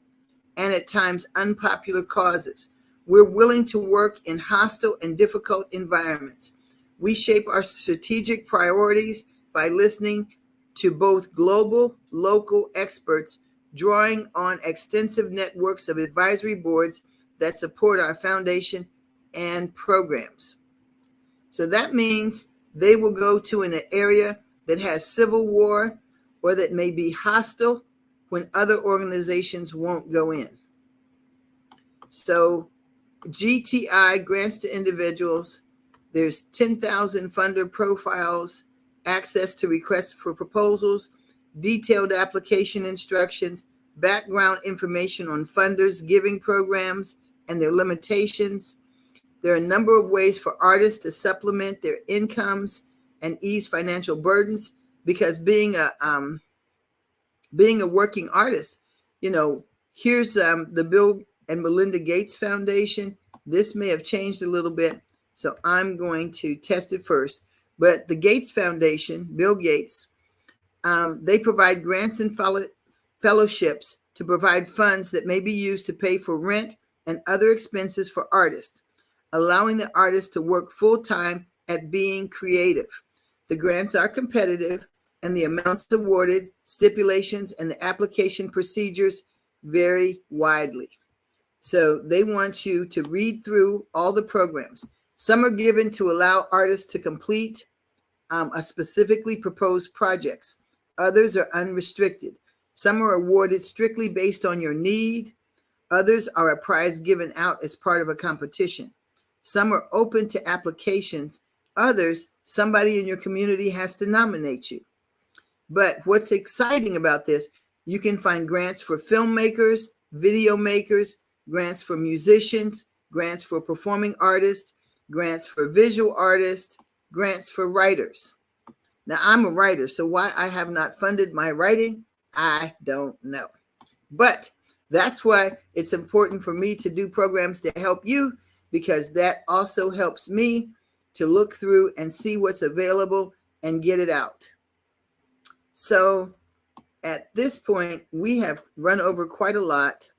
and at times unpopular causes. We're willing to work in hostile and difficult environments. We shape our strategic priorities by listening to both global, local experts, drawing on extensive networks of advisory boards that support our foundation and programs. So that means they will go to an area that has civil war or that may be hostile when other organizations won't go in. So GTI, grants to individuals, there's 10,000 funder profiles, access to requests for proposals, detailed application instructions, background information on funders, giving programs, and their limitations. There are a number of ways for artists to supplement their incomes and ease financial burdens, because being a working artist, here's the Bill and Melinda Gates Foundation. This may have changed a little bit, So I'm going to test it first. But the Gates Foundation, Bill Gates, they provide grants and fellowships to provide funds that may be used to pay for rent and other expenses for artists, allowing the artists to work full-time at being creative. The grants are competitive, and the amounts awarded, stipulations, and the application procedures vary widely. So they want you to read through all the programs. Some are given to allow artists to complete a specifically proposed projects. Others are unrestricted. Some are awarded strictly based on your need. Others are a prize given out as part of a competition. Some are open to applications. Others, somebody in your community has to nominate you. But what's exciting about this, you can find grants for filmmakers, video makers, grants for musicians, grants for performing artists, grants for visual artists, grants for writers. Now, I'm a writer, so why I have not funded my writing, I don't know. But that's why it's important for me to do programs to help you, because that also helps me to look through and see what's available and get it out. So at this point, we have run over quite a lot.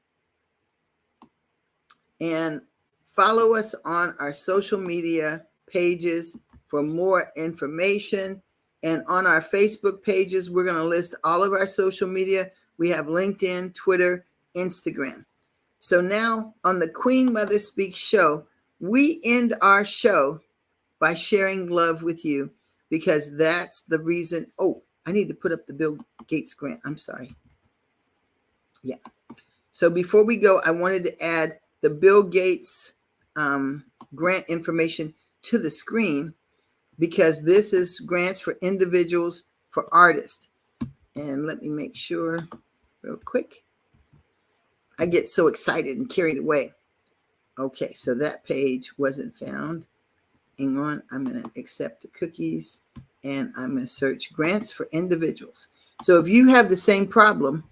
And follow us on our social media pages for more information. And on our Facebook pages, we're going to list all of our social media. We have LinkedIn, Twitter, Instagram. So now on the Queen Mother Speaks show, we end our show by sharing love with you, because that's the reason. Oh, I need to put up the Bill Gates grant. I'm sorry. Yeah. So before we go, I wanted to add the Bill Gates grant information to the screen, because this is grants for individuals, for artists. And let me make sure real quick. I get so excited and carried away. Okay, so that page wasn't found. Hang on, I'm going to accept the cookies, and I'm going to search grants for individuals. So if you have the same problem,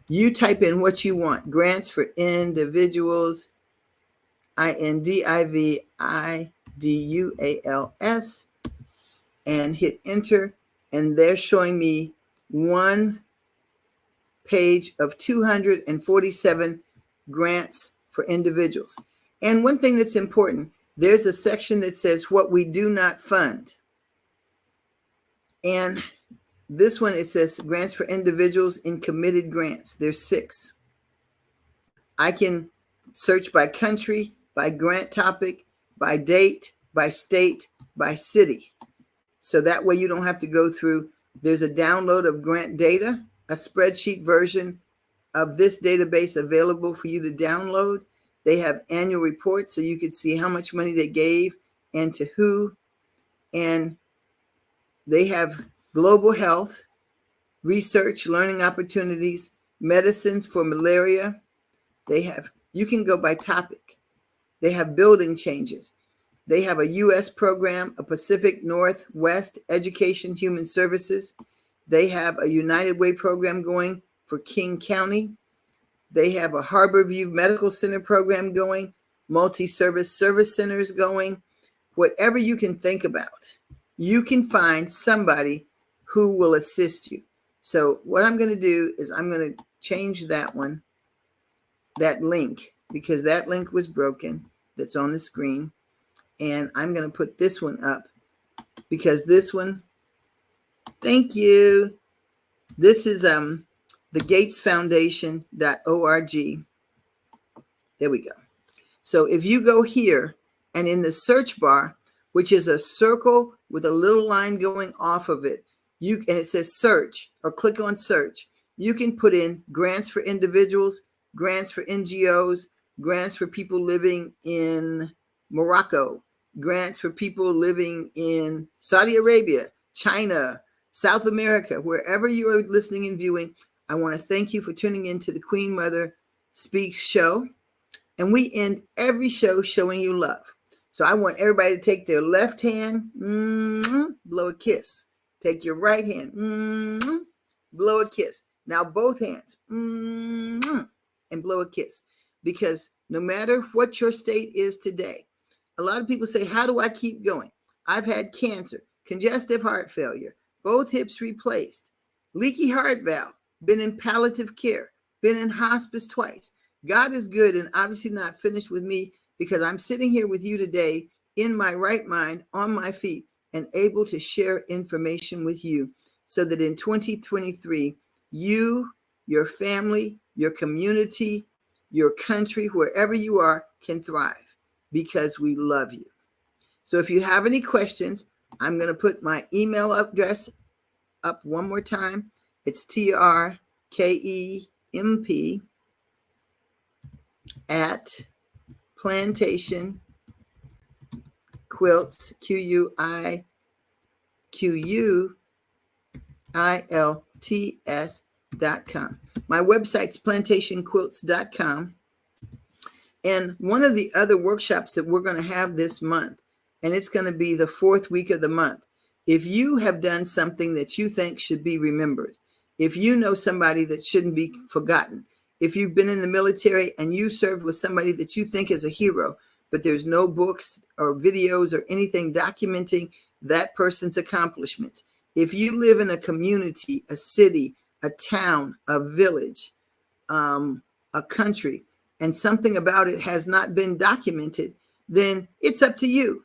you type in what you want, grants for individuals, INDIVIDUALS, and hit enter. And they're showing me one page of 247 grants for individuals. And one thing that's important, there's a section that says what we do not fund. And this one, it says grants for individuals in committed grants. There's 6. I can search by country, by grant topic, by date, by state, by city. So that way you don't have to go through. There's a download of grant data, a spreadsheet version of this database available for you to download. They have annual reports so you can see how much money they gave and to who. And they have global health, research, learning opportunities, medicines for malaria. They have, you can go by topic. They have building changes. They have a U.S. program, a Pacific Northwest Education Human Services. They have a United Way program going for King County. They have a Harborview Medical Center program going, multi-service service centers going. Whatever you can think about, you can find somebody who will assist you. So what I'm going to do is I'm going to change that one, that link, because that link was broken that's on the screen. And I'm going to put this one up, because this one, thank you. This is thegatesfoundation.org. There we go. So if you go here, and in the search bar, which is a circle with a little line going off of it, and it says search, or click on search, you can put in grants for individuals, grants for NGOs, grants for people living in Morocco, grants for people living in Saudi Arabia, China, South America, wherever you are listening and viewing. I want to thank you for tuning into the Queen Mother Speaks show. And we end every show showing you love. So I want everybody to take their left hand, blow a kiss. Take your right hand, blow a kiss. Now both hands, and blow a kiss. because no matter what your state is today, a lot of people say, how do I keep going? I've had cancer, congestive heart failure, both hips replaced, leaky heart valve, been in palliative care, been in hospice twice. God is good and obviously not finished with me, because I'm sitting here with you today in my right mind, on my feet, and able to share information with you so that in 2023, you, your family, your community, your country, wherever you are, can thrive because we love you. So if you have any questions, I'm going to put my email address up one more time. It's TRKEMP at Plantation Quilts, QUILTS.com. My website's plantationquilts.com. And one of the other workshops that we're going to have this month, and it's going to be the 4th week of the month. If you have done something that you think should be remembered, if you know somebody that shouldn't be forgotten, if you've been in the military and you served with somebody that you think is a hero, but there's no books or videos or anything documenting that person's accomplishments. If you live in a community, a city, a town, a village, a country, and something about it has not been documented, then it's up to you.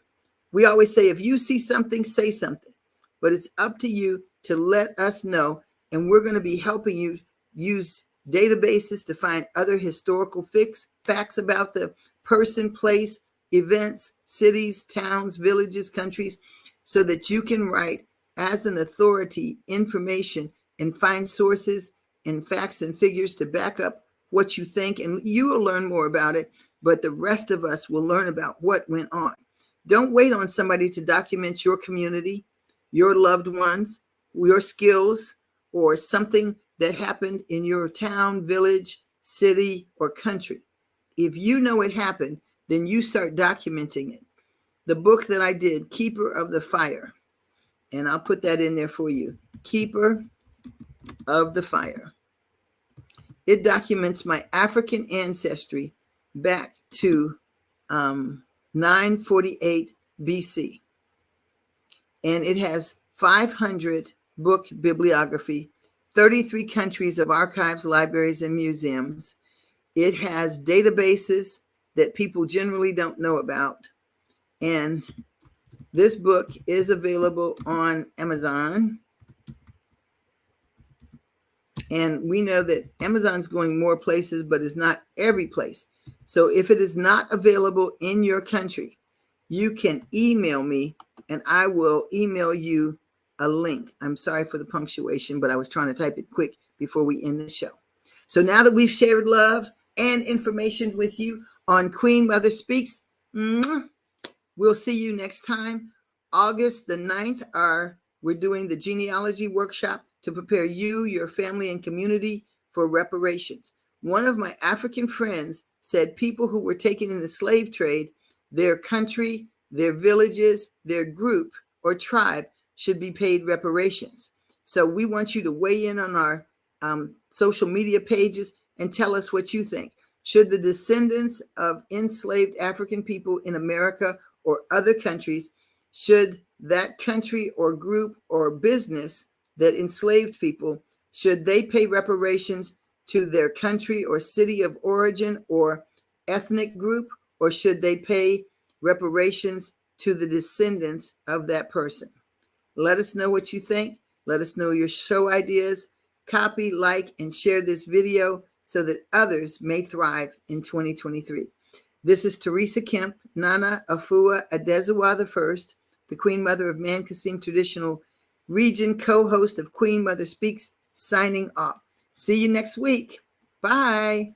We always say, if you see something, say something. But it's up to you to let us know. And we're going to be helping you use databases to find other historical facts about the person, place, events, cities, towns, villages, countries, so that you can write as an authority information and find sources and facts and figures to back up what you think, and you will learn more about it, but the rest of us will learn about what went on. Don't wait on somebody to document your community, your loved ones, your skills, or something that happened in your town, village, city, or country. If you know it happened, then you start documenting it. The book that I did, Keeper of the Fire, and I'll put that in there for you, Keeper of the Fire. It documents my African ancestry back to 948 BC. And it has 500 book bibliography, 33 countries of archives, libraries, and museums. It has databases that people generally don't know about. And this book is available on Amazon. And we know that Amazon's going more places, but it's not every place. So if it is not available in your country, you can email me and I will email you a link. I'm sorry for the punctuation, but I was trying to type it quick before we end the show. So now that we've shared love and information with you on Queen Mother Speaks, we'll see you next time. August the 9th, we're doing the genealogy workshop to prepare you, your family, and community for reparations. One of my African friends said people who were taken in the slave trade, their country, their villages, their group or tribe should be paid reparations. So we want you to weigh in on our social media pages and tell us what you think. Should the descendants of enslaved African people in America or other countries, should that country or group or business that enslaved people, should they pay reparations to their country or city of origin or ethnic group, or should they pay reparations to the descendants of that person? Let us know what you think. Let us know your show ideas. Copy, like, and share this video so that others may thrive in 2023. This is Teresa Kemp, Nana Afua Adezuwa I, the Queen Mother of Mankasim Traditional Region, co-host of Queen Mother Speaks, signing off. See you next week. Bye.